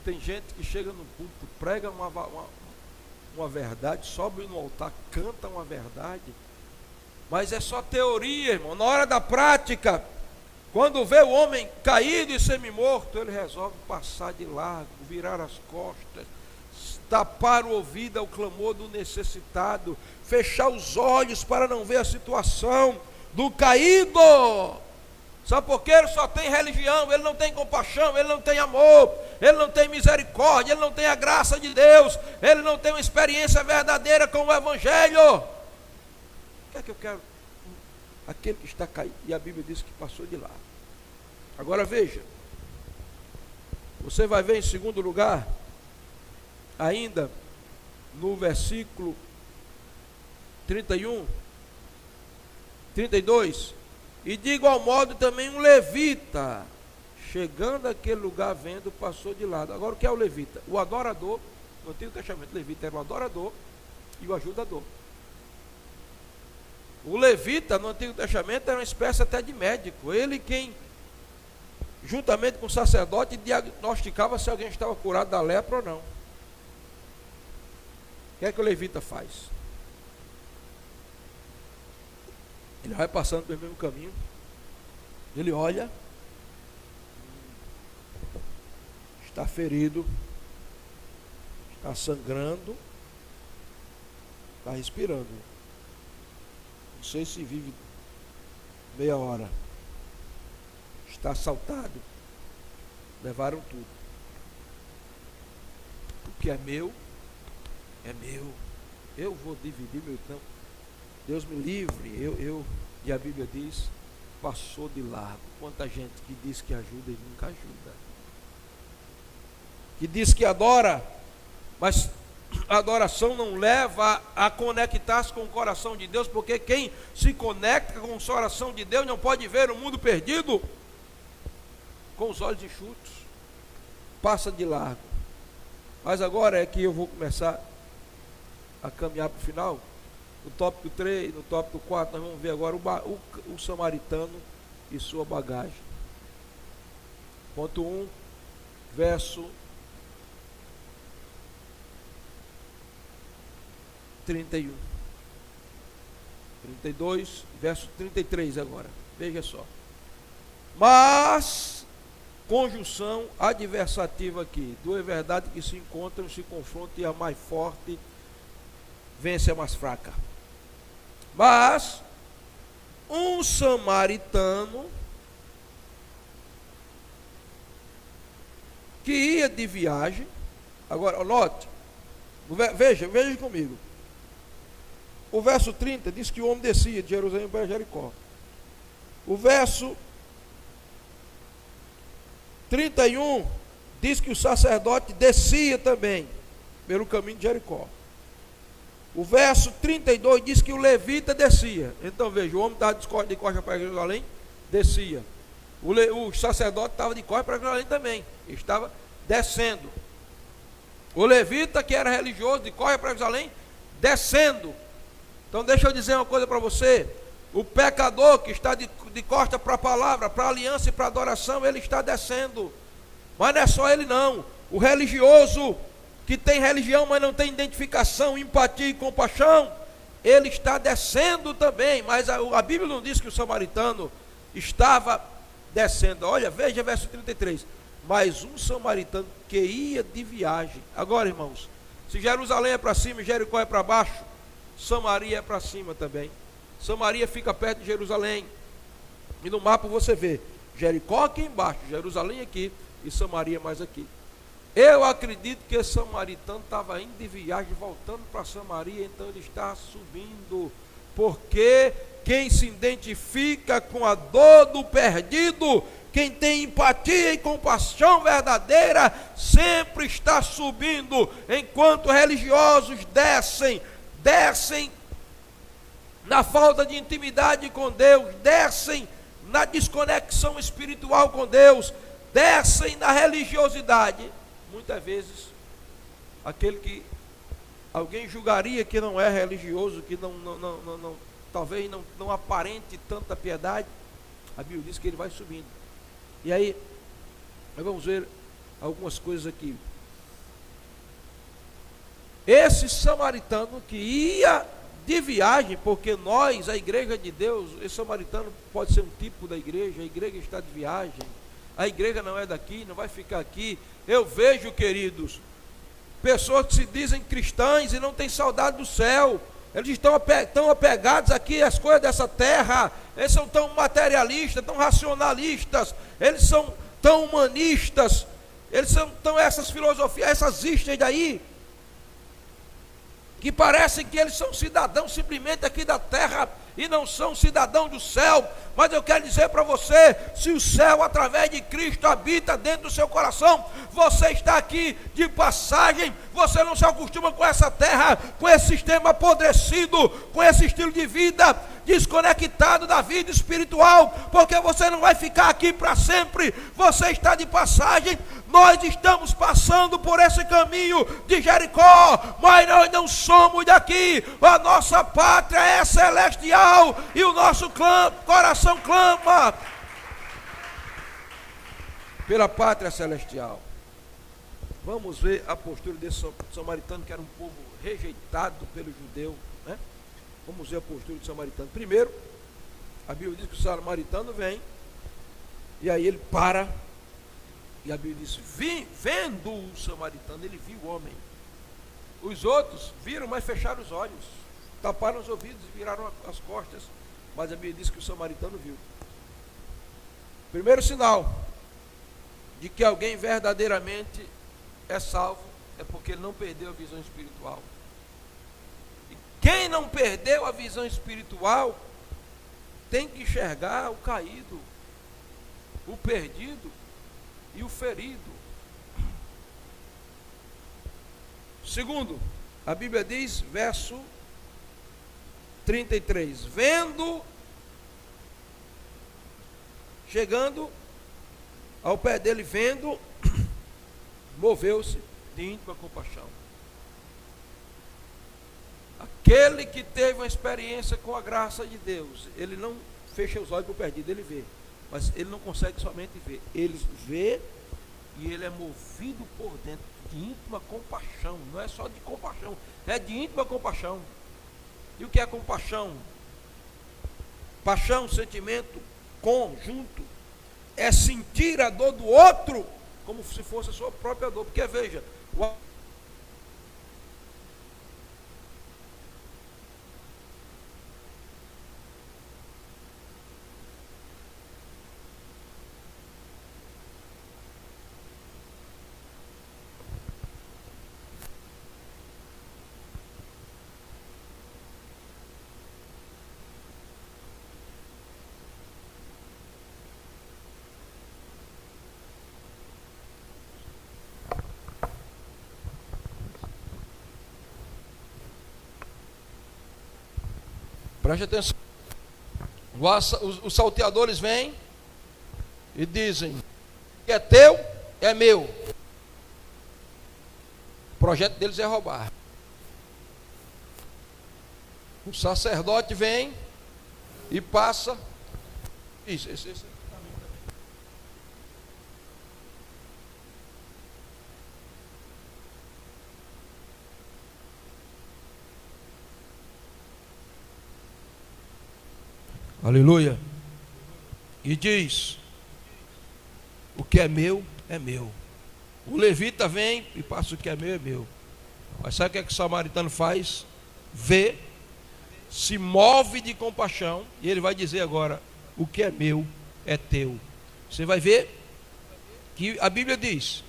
A: Tem gente que chega no púlpito, prega uma verdade, sobe no altar, canta uma verdade, mas é só teoria, irmão. Na hora da prática, quando vê o homem caído e semi-morto, ele resolve passar de largo, virar as costas, tapar o ouvido ao clamor do necessitado, fechar os olhos para não ver a situação do caído. Sabe por quê? Ele só tem religião, ele não tem compaixão, ele não tem amor, ele não tem misericórdia, ele não tem a graça de Deus, ele não tem uma experiência verdadeira com o Evangelho. O que é que eu quero? Aquele que está caído, e a Bíblia diz que passou de lá. Agora veja, você vai ver em segundo lugar, ainda no versículo 31, 32, e de igual modo também um levita, chegando àquele lugar vendo, passou de lado. Agora o que é o levita? O adorador No Antigo Testamento, o levita era o adorador e o ajudador. O levita, no Antigo Testamento, era uma espécie até de médico. Ele quem, juntamente com o sacerdote, diagnosticava se alguém estava curado da lepra ou não. O que é que o levita faz? Ele vai passando pelo mesmo caminho. Ele olha. Está ferido. Está sangrando. Está respirando. Não sei se vive meia hora. Está assaltado. Levaram tudo. O que é meu, é meu. Eu vou dividir meu tempo. Deus me livre. E a Bíblia diz, passou de largo. Quanta gente que diz que ajuda e nunca ajuda. Que diz que adora, mas a adoração não leva a conectar-se com o coração de Deus, porque quem se conecta com o coração de Deus não pode ver o mundo perdido com os olhos enxutos, passa de largo. Mas agora é que eu vou começar a caminhar para o final. No tópico 3, no tópico 4, nós vamos ver agora o samaritano e sua bagagem. Ponto 1, verso 31. 32, verso 33 agora. Veja só. Mas, conjunção adversativa aqui. Duas verdades que se encontram, se confrontam e a mais forte vence a mais fraca. Mas, um samaritano que ia de viagem. Agora, note, veja comigo. O verso 30 diz que o homem descia de Jerusalém para Jericó. O verso 31 diz que o sacerdote descia também pelo caminho de Jericó. O verso 32 diz que o levita descia. Então veja, o homem estava de costa para Jerusalém, descia. O sacerdote estava de costa para Jerusalém também, estava descendo. O levita, que era religioso, de costa para Jerusalém, descendo. Então deixa eu dizer uma coisa para você. O pecador que está de costa para a palavra, para a aliança e para a adoração, ele está descendo. Mas não é só ele não. O religioso que tem religião, mas não tem identificação, empatia e compaixão, ele está descendo também. Mas a Bíblia não diz que o samaritano estava descendo. Olha, veja verso 33. Mas um samaritano que ia de viagem. Agora, irmãos, se Jerusalém é para cima e Jericó é para baixo, Samaria é para cima também. Samaria fica perto de Jerusalém. E no mapa você vê Jericó aqui embaixo, Jerusalém aqui e Samaria mais aqui. Eu acredito que esse samaritano estava indo de viagem, voltando para Samaria, então ele está subindo. Porque quem se identifica com a dor do perdido, quem tem empatia e compaixão verdadeira, sempre está subindo, enquanto religiosos descem na falta de intimidade com Deus, descem na desconexão espiritual com Deus, descem na religiosidade. Muitas vezes, aquele que alguém julgaria que não é religioso, que talvez não aparente tanta piedade, a Bíblia diz que ele vai subindo. E aí, nós vamos ver algumas coisas aqui. Esse samaritano que ia de viagem, porque nós, a igreja de Deus, esse samaritano pode ser um tipo da igreja, a igreja está de viagem, a igreja não é daqui, não vai ficar aqui. Eu vejo, queridos, pessoas que se dizem cristãs e não têm saudade do céu. Eles estão apegados aqui às coisas dessa terra. Eles são tão materialistas, tão racionalistas, eles são tão humanistas, eles são tão essas filosofias, essas istas daí, que parecem que eles são cidadãos simplesmente aqui da terra e não são cidadãos do céu. Mas eu quero dizer para você, se o céu através de Cristo habita dentro do seu coração, você está aqui de passagem, você não se acostuma com essa terra, com esse sistema apodrecido, com esse estilo de vida. desconectado da vida espiritual, porque você não vai ficar aqui para sempre, você está de passagem. Nós estamos passando por esse caminho de Jericó, mas nós não somos daqui. A nossa pátria é celestial e o nosso coração clama pela pátria celestial. Vamos ver a postura desse samaritano, que era um povo rejeitado pelo judeu, né? Vamos ver a postura do samaritano. Primeiro, a Bíblia diz que o samaritano vem, e aí ele para, e a Bíblia diz: vendo o samaritano, ele viu o homem. Os outros viram, mas fecharam os olhos, taparam os ouvidos e viraram as costas. Mas a Bíblia diz que o samaritano viu. Primeiro sinal de que alguém verdadeiramente é salvo é porque ele não perdeu a visão espiritual. E quem não perdeu a visão espiritual tem que enxergar o caído, o perdido e o ferido. Segundo, a Bíblia diz, verso 33, chegando ao pé dele, vendo, moveu-se de íntima compaixão. Aquele que teve uma experiência com a graça de Deus, ele não fecha os olhos para o perdido, ele vê, mas ele não consegue somente ver, ele vê e ele é movido por dentro de íntima compaixão. Não é só de compaixão, é de íntima compaixão. E o que é compaixão? Paixão, sentimento conjunto, é sentir a dor do outro como se fosse a sua própria dor. Porque veja, preste atenção. Os salteadores vêm e dizem: que é teu, é meu. O projeto deles é roubar. O sacerdote vem e passa. Isso, esse aleluia. E diz: o que é meu, é meu. O levita vem e passa: o que é meu, é meu. Mas sabe o que é que o samaritano faz? Vê, se move de compaixão, e ele vai dizer agora: o que é meu, é teu. Você vai ver que a Bíblia diz: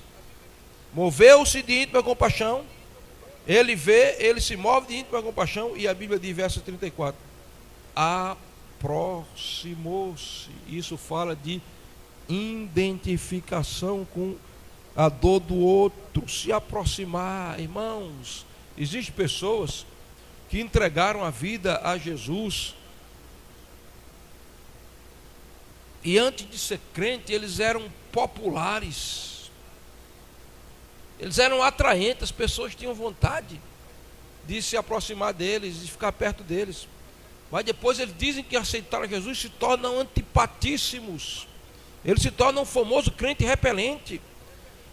A: moveu-se de íntima compaixão. Ele vê, ele se move de íntima compaixão. E a Bíblia diz, verso 34: aproximou-se. Isso fala de identificação com a dor do outro, se aproximar. Irmãos, existem pessoas que entregaram a vida a Jesus e antes de ser crente eles eram populares, eles eram atraentes, as pessoas tinham vontade de se aproximar deles, de ficar perto deles. Mas depois eles dizem que aceitaram Jesus, se tornam antipatíssimos. Eles se tornam um famoso crente repelente.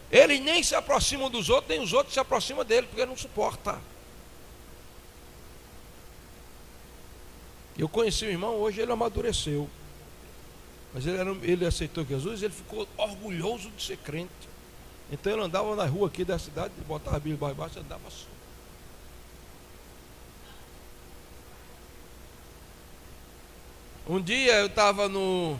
A: Eles nem se aproximam dos outros, nem os outros se aproximam dele, porque não suporta. Eu conheci o irmão, hoje ele amadureceu. Mas ele aceitou Jesus, ele ficou orgulhoso de ser crente. Então ele andava na rua aqui da cidade, botava a Bíblia embaixo e andava só. Um dia eu estava num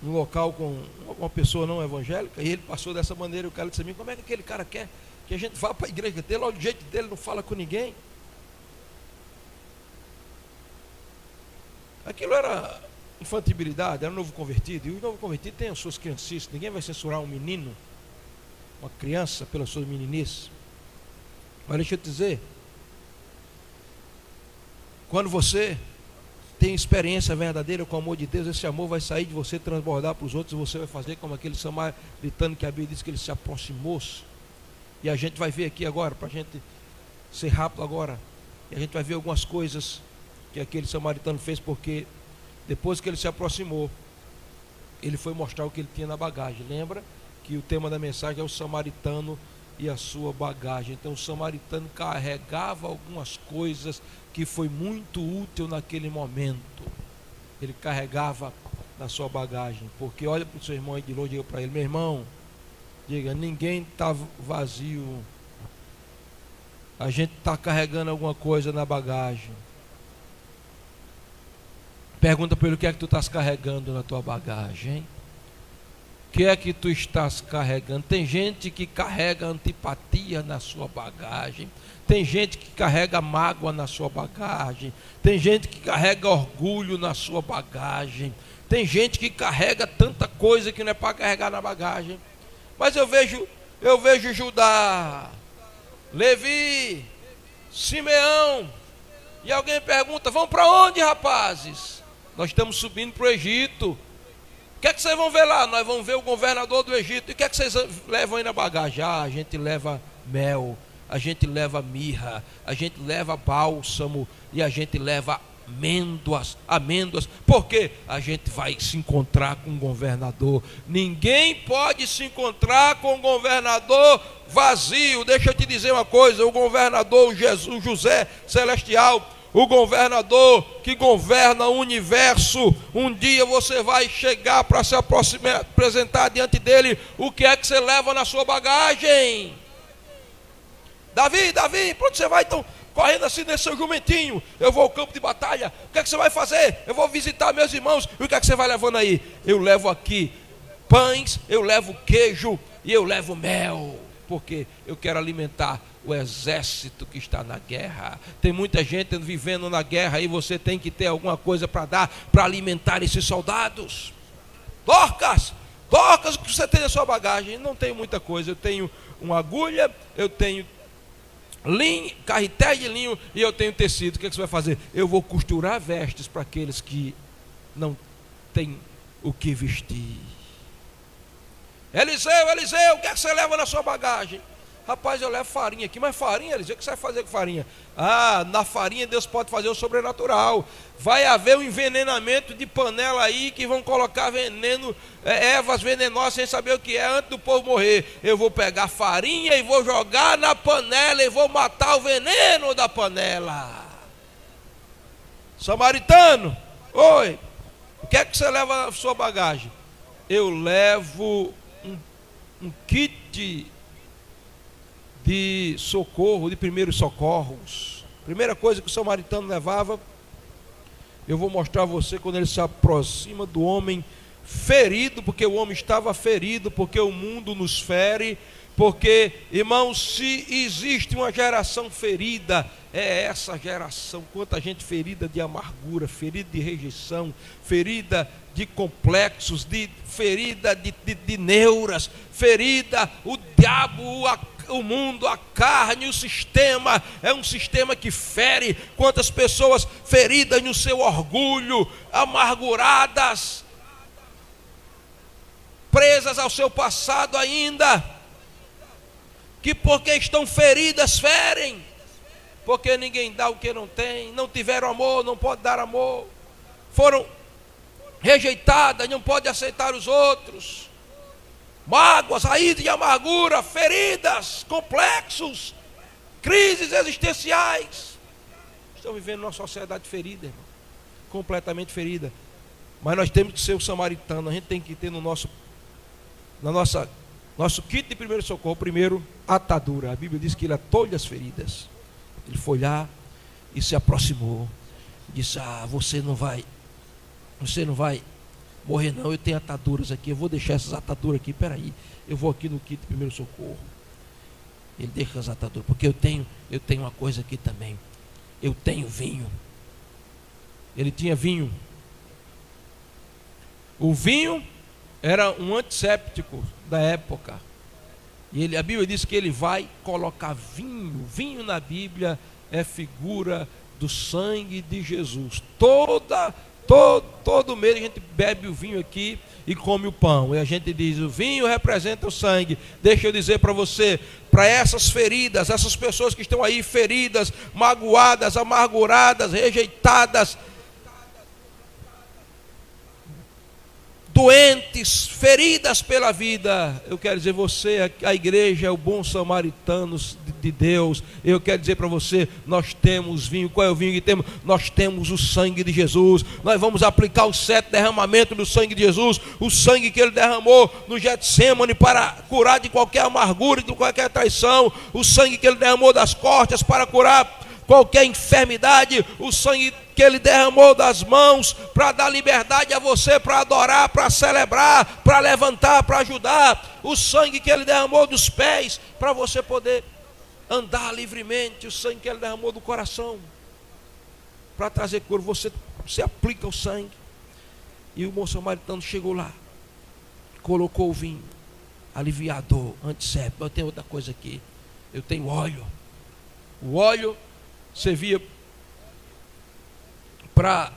A: local com uma pessoa não evangélica, e ele passou dessa maneira, e o cara disse a mim: como é que aquele cara quer que a gente vá para a igreja dele? Olha o jeito dele, não fala com ninguém. Aquilo era infantilidade, era um novo convertido, e o novo convertido tem as suas criancices. Ninguém vai censurar um menino, uma criança, pelas suas meninices. Mas deixa eu te dizer, Quando você tem experiência verdadeira com o amor de Deus, esse amor vai sair de você, transbordar para os outros, e você vai fazer como aquele samaritano que a Bíblia diz que ele se aproximou-se. E a gente vai ver aqui agora, para a gente ser rápido agora, e a gente vai ver algumas coisas que aquele samaritano fez, porque depois que ele se aproximou, ele foi mostrar o que ele tinha na bagagem. Lembra que o tema da mensagem é o samaritano e a sua bagagem. Então o samaritano carregava algumas coisas que foi muito útil naquele momento. Ele carregava na sua bagagem, porque olha para o seu irmão aí de longe, diga para ele: meu irmão, diga, ninguém está vazio, a gente está carregando alguma coisa na bagagem. Pergunta para ele: o que é que tu estás carregando na tua bagagem, hein? O que é que tu estás carregando? Tem gente que carrega antipatia na sua bagagem, tem gente que carrega mágoa na sua bagagem, tem gente que carrega orgulho na sua bagagem, tem gente que carrega tanta coisa que não é para carregar na bagagem. Mas eu vejo Judá, Levi, Simeão, e alguém pergunta: vão para onde, rapazes? Nós estamos subindo para o Egito. O que é que vocês vão ver lá? Nós vamos ver o governador do Egito. E o que é que vocês levam aí na bagagem? A gente leva mel, a gente leva mirra, a gente leva bálsamo e a gente leva amêndoas, porque a gente vai se encontrar com o governador. Ninguém pode se encontrar com o governador vazio. Deixa eu te dizer uma coisa: o governador, o José Celestial, o governador que governa o universo, um dia você vai chegar para se apresentar diante dele. O que é que você leva na sua bagagem? Davi, para onde você vai? Então, correndo assim nesse seu jumentinho. Eu vou ao campo de batalha. O que é que você vai fazer? Eu vou visitar meus irmãos. E o que é que você vai levando aí? Eu levo aqui pães, eu levo queijo e eu levo mel, porque eu quero alimentar o exército que está na guerra. Tem muita gente vivendo na guerra e você tem que ter alguma coisa para dar, para alimentar esses soldados. Dorcas, o que você tem na sua bagagem? Não tenho muita coisa. Eu tenho uma agulha, eu tenho linho, carretel de linho e eu tenho tecido. O que é que você vai fazer? Eu vou costurar vestes para aqueles que não têm o que vestir. Eliseu, o que é que você leva na sua bagagem? Rapaz, eu levo farinha aqui. Mas farinha, Eliseu, o que você vai fazer com farinha? Na farinha Deus pode fazer o sobrenatural. Vai haver um envenenamento de panela aí, que vão colocar veneno, ervas venenosas sem saber o que é, antes do povo morrer. Eu vou pegar farinha e vou jogar na panela e vou matar o veneno da panela. Samaritano, oi, o que é que você leva na sua bagagem? Eu levo um kit de socorro, de primeiros socorros. Primeira coisa que o samaritano levava, eu vou mostrar a você quando ele se aproxima do homem ferido, porque o homem estava ferido, porque o mundo nos fere, porque, irmãos, se existe uma geração ferida, é essa geração. Quanta gente ferida de amargura, ferida de rejeição, ferida de complexos, ferida de neuras, ferida, o diabo, o mundo, a carne, o sistema, é um sistema que fere. Quantas pessoas feridas no seu orgulho, amarguradas, presas ao seu passado ainda, que porque estão feridas ferem, porque ninguém dá o que não tem, não tiveram amor, não pode dar amor, foram rejeitadas, não pode aceitar os outros. Mágoas, raízes de amargura, feridas, complexos, crises existenciais. Estão vivendo numa sociedade ferida, irmão, completamente ferida. Mas nós temos que ser o samaritano. A gente tem que ter nosso kit de primeiro socorro, primeiro, atadura. A Bíblia diz que ele atou-lhe as feridas. Ele foi lá e se aproximou, disse: você não vai morrer não, eu tenho ataduras aqui, eu vou deixar essas ataduras aqui, peraí, eu vou aqui no kit de primeiro socorro. Ele deixa as ataduras, porque eu tenho uma coisa aqui também, eu tenho vinho. Ele tinha vinho. O vinho era um antisséptico da época, e a Bíblia diz que ele vai colocar vinho. Vinho na Bíblia é figura do sangue de Jesus. Todo mês a gente bebe o vinho aqui e come o pão. E a gente diz, o vinho representa o sangue. Deixa eu dizer para você, para essas feridas, essas pessoas que estão aí feridas, magoadas, amarguradas, rejeitadas, doentes, feridas pela vida, eu quero dizer você, a igreja é o bom samaritano de Deus. Eu quero dizer para você, nós temos vinho. Qual é o vinho que temos? Nós temos o sangue de Jesus. Nós vamos aplicar o 7 derramamento do sangue de Jesus, o sangue que ele derramou no Getsêmani para curar de qualquer amargura, de qualquer traição, o sangue que ele derramou das costas para curar qualquer enfermidade, o sangue que ele derramou das mãos para dar liberdade a você, para adorar, para celebrar, para levantar, para ajudar, o sangue que ele derramou dos pés para você poder andar livremente, o sangue que ele derramou do coração para trazer cura. Você aplica o sangue. E o bom samaritano chegou lá, colocou o vinho, aliviador, antisséptico. Eu tenho outra coisa aqui, eu tenho óleo. O óleo servia para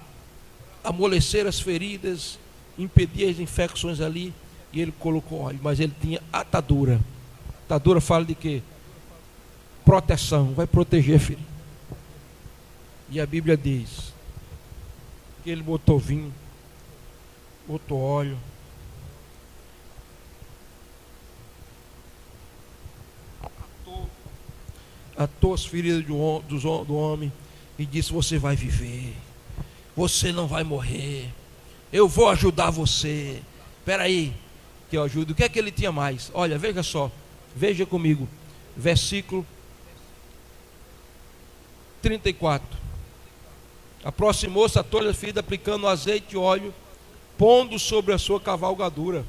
A: amolecer as feridas, impedir as infecções ali, e ele colocou óleo, mas ele tinha atadura. Atadura fala de quê? Proteção, vai proteger a ferida. E a Bíblia diz que ele botou vinho, botou óleo, atou as feridas do homem e disse, você vai viver, você não vai morrer, eu vou ajudar você. Espera aí, que eu ajudo. O que é que ele tinha mais? Olha, veja só, veja comigo, versículo 34. Aproximou-se a toda a ferida, aplicando azeite e óleo, pondo sobre a sua cavalgadura.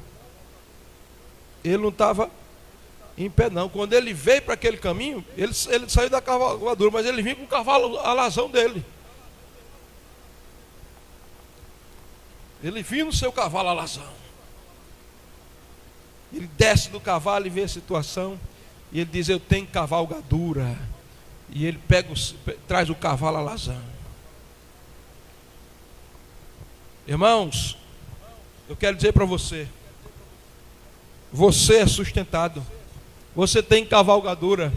A: Ele não estava em pé não. Quando ele veio para aquele caminho, ele saiu da cavalgadura, mas ele vinha com o cavalo alazão dele. Ele vinha no seu cavalo alazão. Ele desce do cavalo e vê a situação, e ele diz, eu tenho cavalgadura. E ele traz o cavalo alazão. Irmãos, eu quero dizer para você, você é sustentado. Você tem cavalgadura,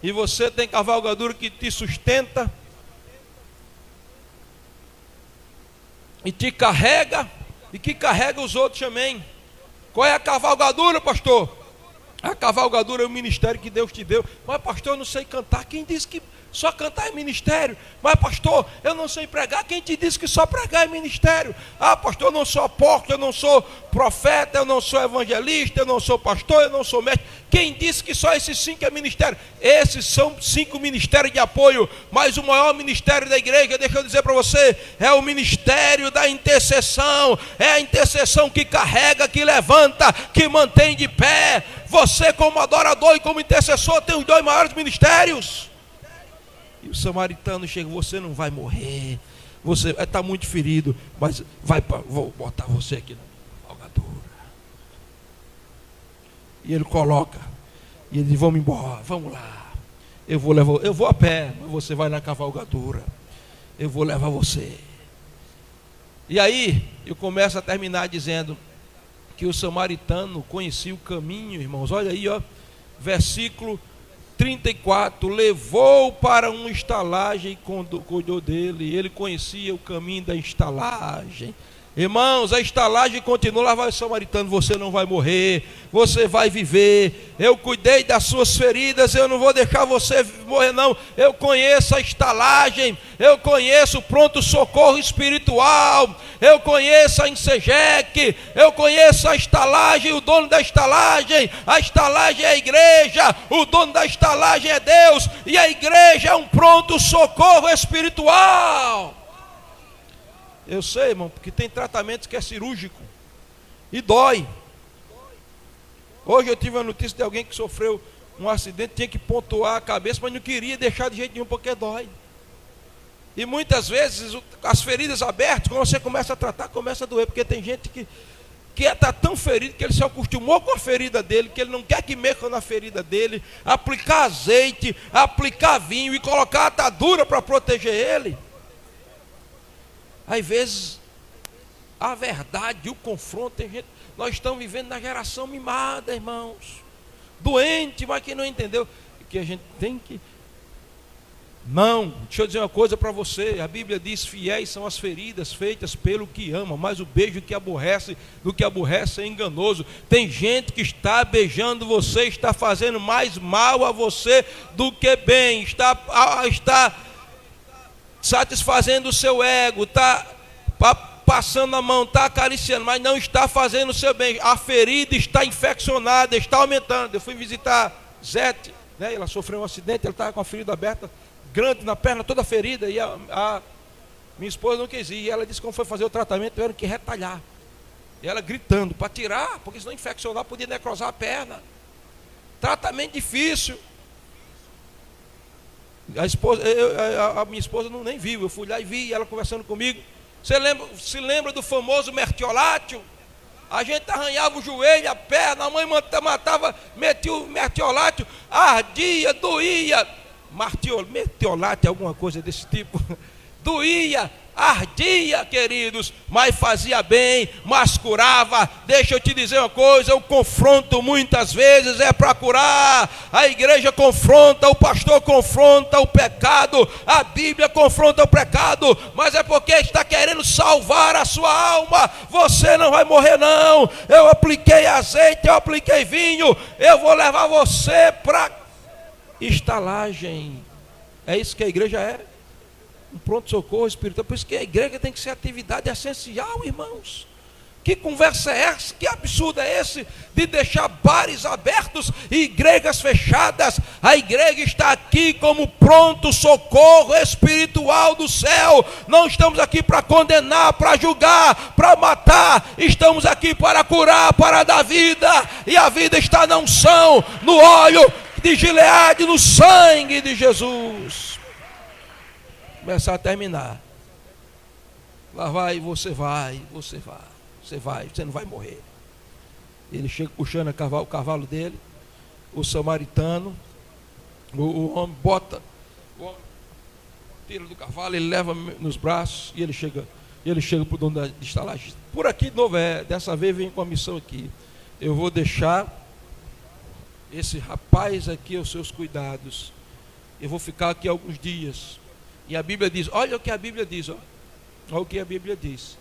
A: e você tem cavalgadura que te sustenta e te carrega, e que carrega os outros também. Qual é a cavalgadura, pastor? A cavalgadura é o ministério que Deus te deu. Mas pastor, eu não sei cantar. Quem disse que só cantar é ministério? Mas pastor, eu não sei pregar. Quem te disse que só pregar é ministério? Ah, pastor, eu não sou apóstolo, eu não sou profeta, eu não sou evangelista, eu não sou pastor, eu não sou mestre. Quem disse que só esses 5 é ministério? Esses são 5 ministérios de apoio, mas o maior ministério da igreja, deixa eu dizer para você, é o ministério da intercessão. É a intercessão que carrega, que levanta, que mantém de pé. Você, como adorador e como intercessor, tem os 2 maiores ministérios. E o samaritano chega, você não vai morrer, você está muito ferido, mas vou botar você aqui na cavalgadura. E ele coloca, e ele diz, vamos embora, vamos lá. Eu vou a pé, mas você vai na cavalgadura. Eu vou levar você. E aí, eu começo a terminar dizendo que o samaritano conhecia o caminho, irmãos. Olha aí, ó, versículo 34, levou para uma estalagem e cuidou dele. Ele conhecia o caminho da estalagem. Irmãos, a estalagem continua. Lá vai o samaritano, você não vai morrer, você vai viver. Eu cuidei das suas feridas, eu não vou deixar você morrer não. Eu conheço a estalagem, eu conheço o pronto-socorro espiritual, eu conheço a Insegec, eu conheço a estalagem, o dono da estalagem. A estalagem é a igreja, o dono da estalagem é Deus, e a igreja é um pronto-socorro espiritual. Eu sei, irmão, porque tem tratamentos que é cirúrgico e dói. Hoje eu tive a notícia de alguém que sofreu um acidente, tinha que pontuar a cabeça, mas não queria deixar de jeito nenhum porque dói. E muitas vezes as feridas abertas, quando você começa a tratar, começa a doer, porque tem gente que que está tão ferido que ele se acostumou com a ferida dele, que ele não quer que mexam na ferida dele, aplicar azeite, aplicar vinho e colocar atadura para proteger ele. Às vezes, a verdade, o confronto, nós estamos vivendo na geração mimada, irmãos, doente, mas que não entendeu, que a gente tem que... Não, deixa eu dizer uma coisa para você, a Bíblia diz: fiéis são as feridas feitas pelo que ama, mas o beijo do que aborrece é enganoso. Tem gente que está beijando você, está fazendo mais mal a você do que bem, está satisfazendo o seu ego, está passando a mão, está acariciando, mas não está fazendo o seu bem. A ferida está infeccionada, está aumentando. Eu fui visitar Zete, né? Ela sofreu um acidente, ela estava com a ferida aberta, grande na perna, toda ferida, e a minha esposa não quis ir, e ela disse que quando foi fazer o tratamento, tiveram que retalhar, e ela gritando, para tirar, porque senão infeccionar, podia necrosar a perna, tratamento difícil. A minha esposa nem viu, eu fui lá e vi ela conversando comigo. Você se lembra do famoso mertiolatio? A gente arranhava o joelho, a perna, a mãe matava, metia o mertiolatio, ardia, doía, mertiolate, alguma coisa desse tipo, doía, ardia, queridos, mas fazia bem, mas curava. Deixa eu te dizer uma coisa, o confronto muitas vezes é para curar. A igreja confronta, o pastor confronta o pecado, a Bíblia confronta o pecado, mas é porque está querendo salvar a sua alma. Você não vai morrer não. Eu apliquei azeite, eu apliquei vinho, eu vou levar você para estalagem. É isso que a igreja é, um pronto-socorro espiritual. Por isso que a igreja tem que ser atividade essencial, irmãos. Que conversa é essa? Que absurdo é esse de deixar bares abertos e igrejas fechadas? A igreja está aqui como pronto-socorro espiritual do céu. Não estamos aqui para condenar, para julgar, para matar. Estamos aqui para curar, para dar vida. E a vida está na unção, no óleo de Gileade, no sangue de Jesus. Começar a terminar. Lá vai, você não vai morrer. Ele chega puxando o cavalo dele, o samaritano, o homem bota, o homem tira do cavalo, ele leva nos braços e ele chega para o dono da estalagem. Por aqui de novo, dessa vez vem com a missão aqui. Eu vou deixar esse rapaz aqui aos seus cuidados. Eu vou ficar aqui alguns dias. E a Bíblia diz, olha o que a Bíblia diz, olha o que a Bíblia diz.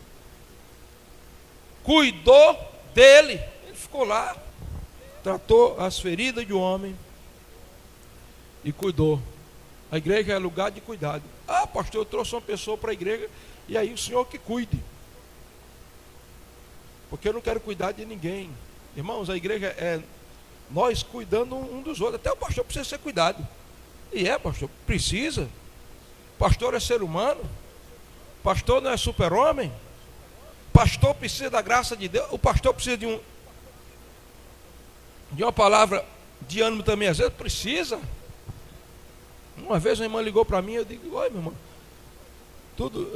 A: Cuidou dele, ele ficou lá, tratou as feridas de um homem e cuidou. A igreja é lugar de cuidado. Ah, pastor, eu trouxe uma pessoa para a igreja e aí o senhor que cuide, porque eu não quero cuidar de ninguém. Irmãos, a igreja é nós cuidando um dos outros. Até o pastor precisa ser cuidado. E pastor, precisa. Pastor é ser humano. Pastor não é super-homem. Pastor precisa da graça de Deus. O pastor precisa de uma palavra de ânimo também. Às vezes precisa. Uma vez uma irmã ligou para mim, eu digo, oi, meu irmão, tudo,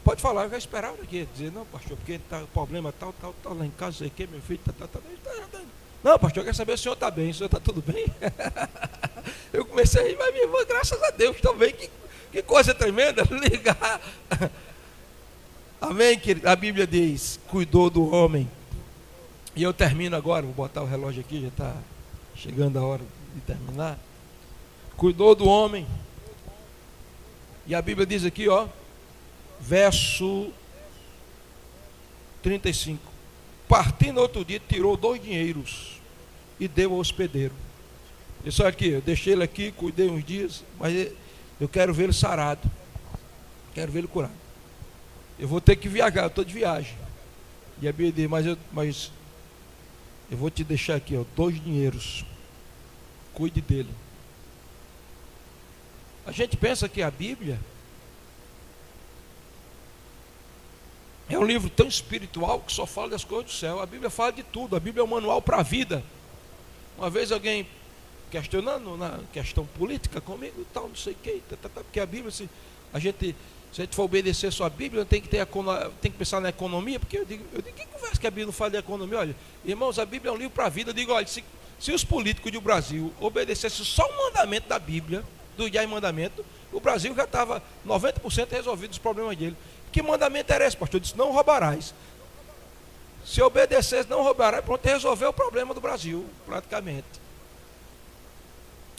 A: pode falar, eu já esperava aqui, dizer, não, pastor, porque está problema tal, lá em casa, sei que, meu filho, tá. Não, pastor, eu quero saber se o senhor está bem, o senhor está tudo bem? Eu comecei a rir, mas minha irmã, graças a Deus, estou bem, que coisa tremenda, ligar. Amém, querido? A Bíblia diz, cuidou do homem. E eu termino agora, vou botar o relógio aqui, já está chegando a hora de terminar. Cuidou do homem. E a Bíblia diz aqui, verso 35. Partindo outro dia, tirou 2 dinheiros e deu ao hospedeiro. Isso aqui, eu deixei ele aqui, cuidei uns dias, mas eu quero ver ele sarado. Quero ver ele curado. Eu vou ter que viajar, eu estou de viagem. E a Bíblia diz, mas eu vou te deixar aqui, 2 dinheiros. Cuide dele. A gente pensa que a Bíblia é um livro tão espiritual que só fala das coisas do céu. A Bíblia fala de tudo. A Bíblia é um manual para a vida. Uma vez alguém questionando na questão política comigo e tal, não sei o que, porque a Bíblia, se a gente for obedecer só a Bíblia, tem que pensar na economia, porque eu digo, que conversa que a Bíblia não fala de economia? Olha, irmãos, a Bíblia é um livro para a vida. Eu digo, olha, se os políticos do Brasil obedecessem só o mandamento da Bíblia, do 10 mandamentos, o Brasil já estava 90% resolvido os problemas dele. Que mandamento era esse, pastor? Eu disse, não roubarás. Se obedecesse, não roubarás, pronto, resolveu o problema do Brasil, praticamente.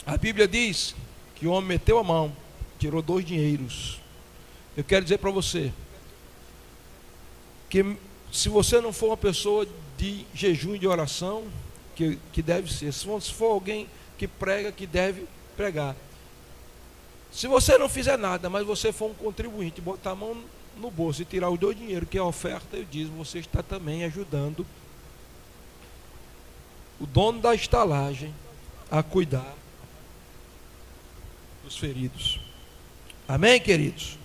A: A Bíblia diz que o homem meteu a mão, tirou 2 dinheiros. Eu quero dizer para você que se você não for uma pessoa de jejum e de oração, que deve ser, se for alguém que prega, que deve pregar. Se você não fizer nada, mas você for um contribuinte, botar a mão no bolso e tirar os 2 dinheiros, que é a oferta e o dízimo, você está também ajudando o dono da estalagem a cuidar dos feridos. Amém, queridos?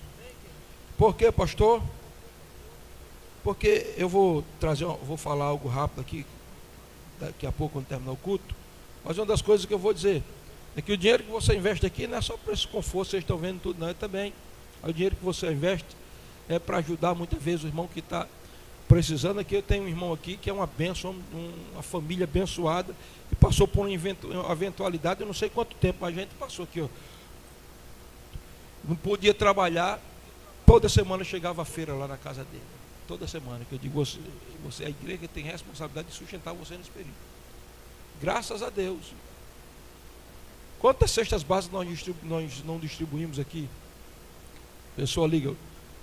A: Por quê, pastor? Porque eu vou falar algo rápido aqui, daqui a pouco, quando terminar o culto. Mas uma das coisas que eu vou dizer é que o dinheiro que você investe aqui não é só para esse conforto, vocês estão vendo tudo, não, é também. O dinheiro que você investe é para ajudar muitas vezes o irmão que está precisando. Aqui eu tenho um irmão aqui que é uma bênção, uma família abençoada, que passou por uma eventualidade, eu não sei quanto tempo, mas a gente passou aqui, ó. Não podia trabalhar, toda semana chegava a feira lá na casa dele. Toda semana, que eu digo, você, a igreja tem responsabilidade de sustentar você nesse período. Graças a Deus. Quantas cestas básicas nós não distribuímos aqui? Pessoa liga,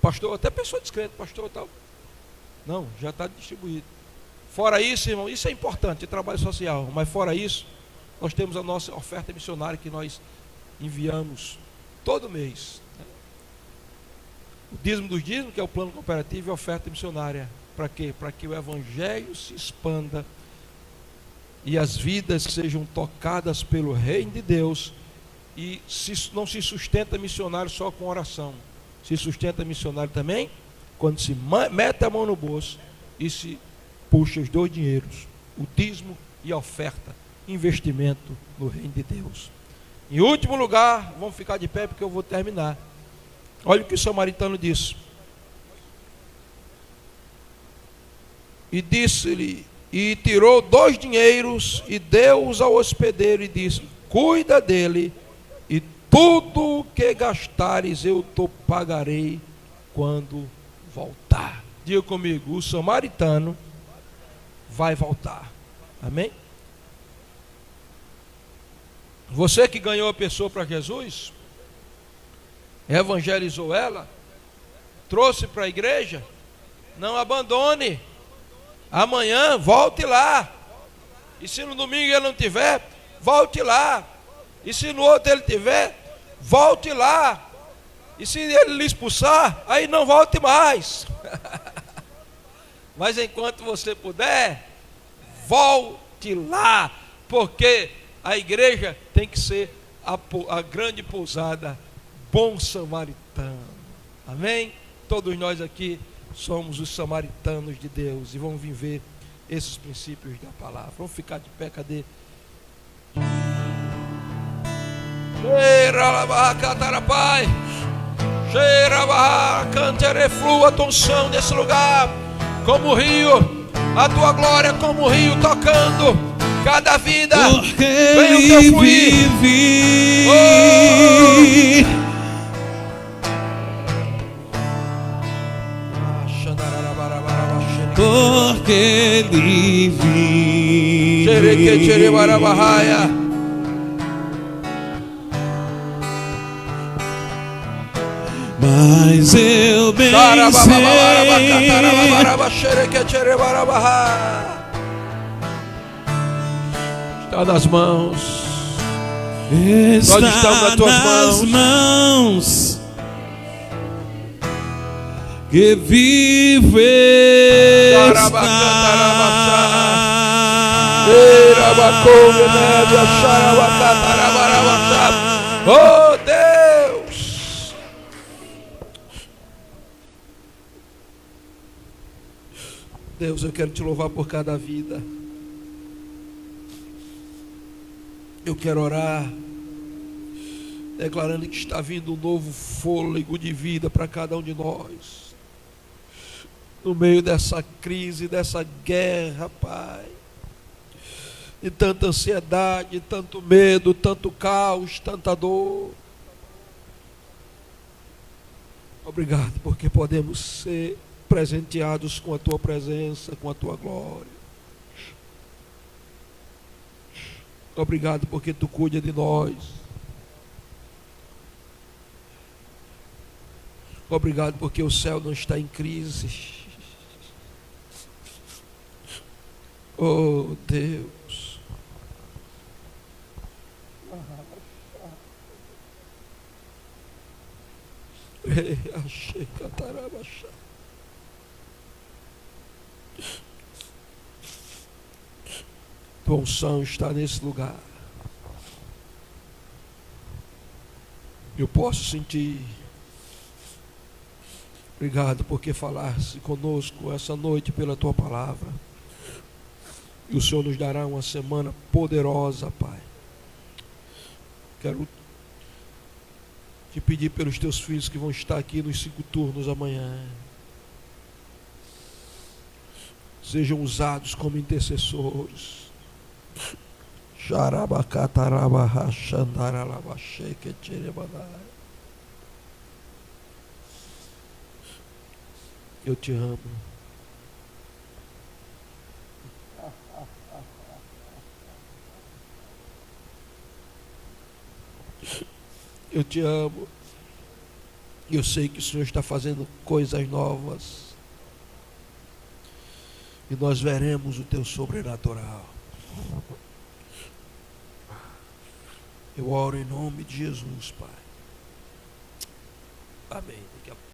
A: pastor, até pessoa descrente, pastor tal. Não, já está distribuído. Fora isso, irmão, isso é importante, trabalho social. Mas fora isso, nós temos a nossa oferta missionária que nós enviamos todo mês. O dízimo dos dízimos, que é o plano cooperativo, e a oferta missionária. Para quê? Para que o evangelho se expanda e as vidas sejam tocadas pelo reino de Deus. E não se sustenta missionário só com oração, se sustenta missionário também quando se mete a mão no bolso e se puxa os 2 dinheiros, o dízimo e a oferta, investimento no reino de Deus. Em último lugar, vamos ficar de pé porque eu vou terminar. Olha o que o samaritano disse. E disse-lhe, e tirou 2 dinheiros e deu-os ao hospedeiro e disse, cuida dele e tudo o que gastares eu te pagarei quando voltar. Diga comigo, o samaritano vai voltar. Amém? Você que ganhou a pessoa para Jesus, evangelizou ela, trouxe para a igreja, não abandone. Amanhã volte lá. E se no domingo ele não tiver, volte lá. E se no outro ele tiver, volte lá. E se ele lhe expulsar, aí não volte mais. Mas enquanto você puder, volte lá. Porque a igreja tem que ser a grande pousada, bom samaritano. Amém? Todos nós aqui somos os samaritanos de Deus e vamos viver esses princípios da palavra. Vamos ficar de pé, cadê? Flua a tua unção nesse lugar, como o rio, a tua glória como o rio tocando cada vida. Vem o teu fluir.
B: Porque ele vive. Mas eu bem sei
A: está nas mãos.
B: Está
A: Nós estamos nas tuas
B: mãos que vive
A: Oh Deus, Deus, eu quero te louvar por cada vida. Eu quero orar, declarando que está vindo um novo fôlego de vida para cada um de nós. No meio dessa crise, dessa guerra, Pai, de tanta ansiedade, tanto medo, tanto caos, tanta dor. Obrigado, porque podemos ser presenteados com a Tua presença, com a Tua glória. Obrigado, porque Tu cuida de nós. Obrigado, porque o céu não está em crise. Oh, Deus. Achei catarabachá. Tua unção está nesse lugar. Eu posso sentir. Obrigado porque falaste conosco essa noite pela Tua palavra. E o Senhor nos dará uma semana poderosa, Pai. Quero te pedir pelos Teus filhos que vão estar aqui nos 5 turnos amanhã. Sejam usados como intercessores. Eu te amo. Eu te amo. Eu sei que o Senhor está fazendo coisas novas. E nós veremos o Teu sobrenatural. Eu oro em nome de Jesus, Pai. Amém.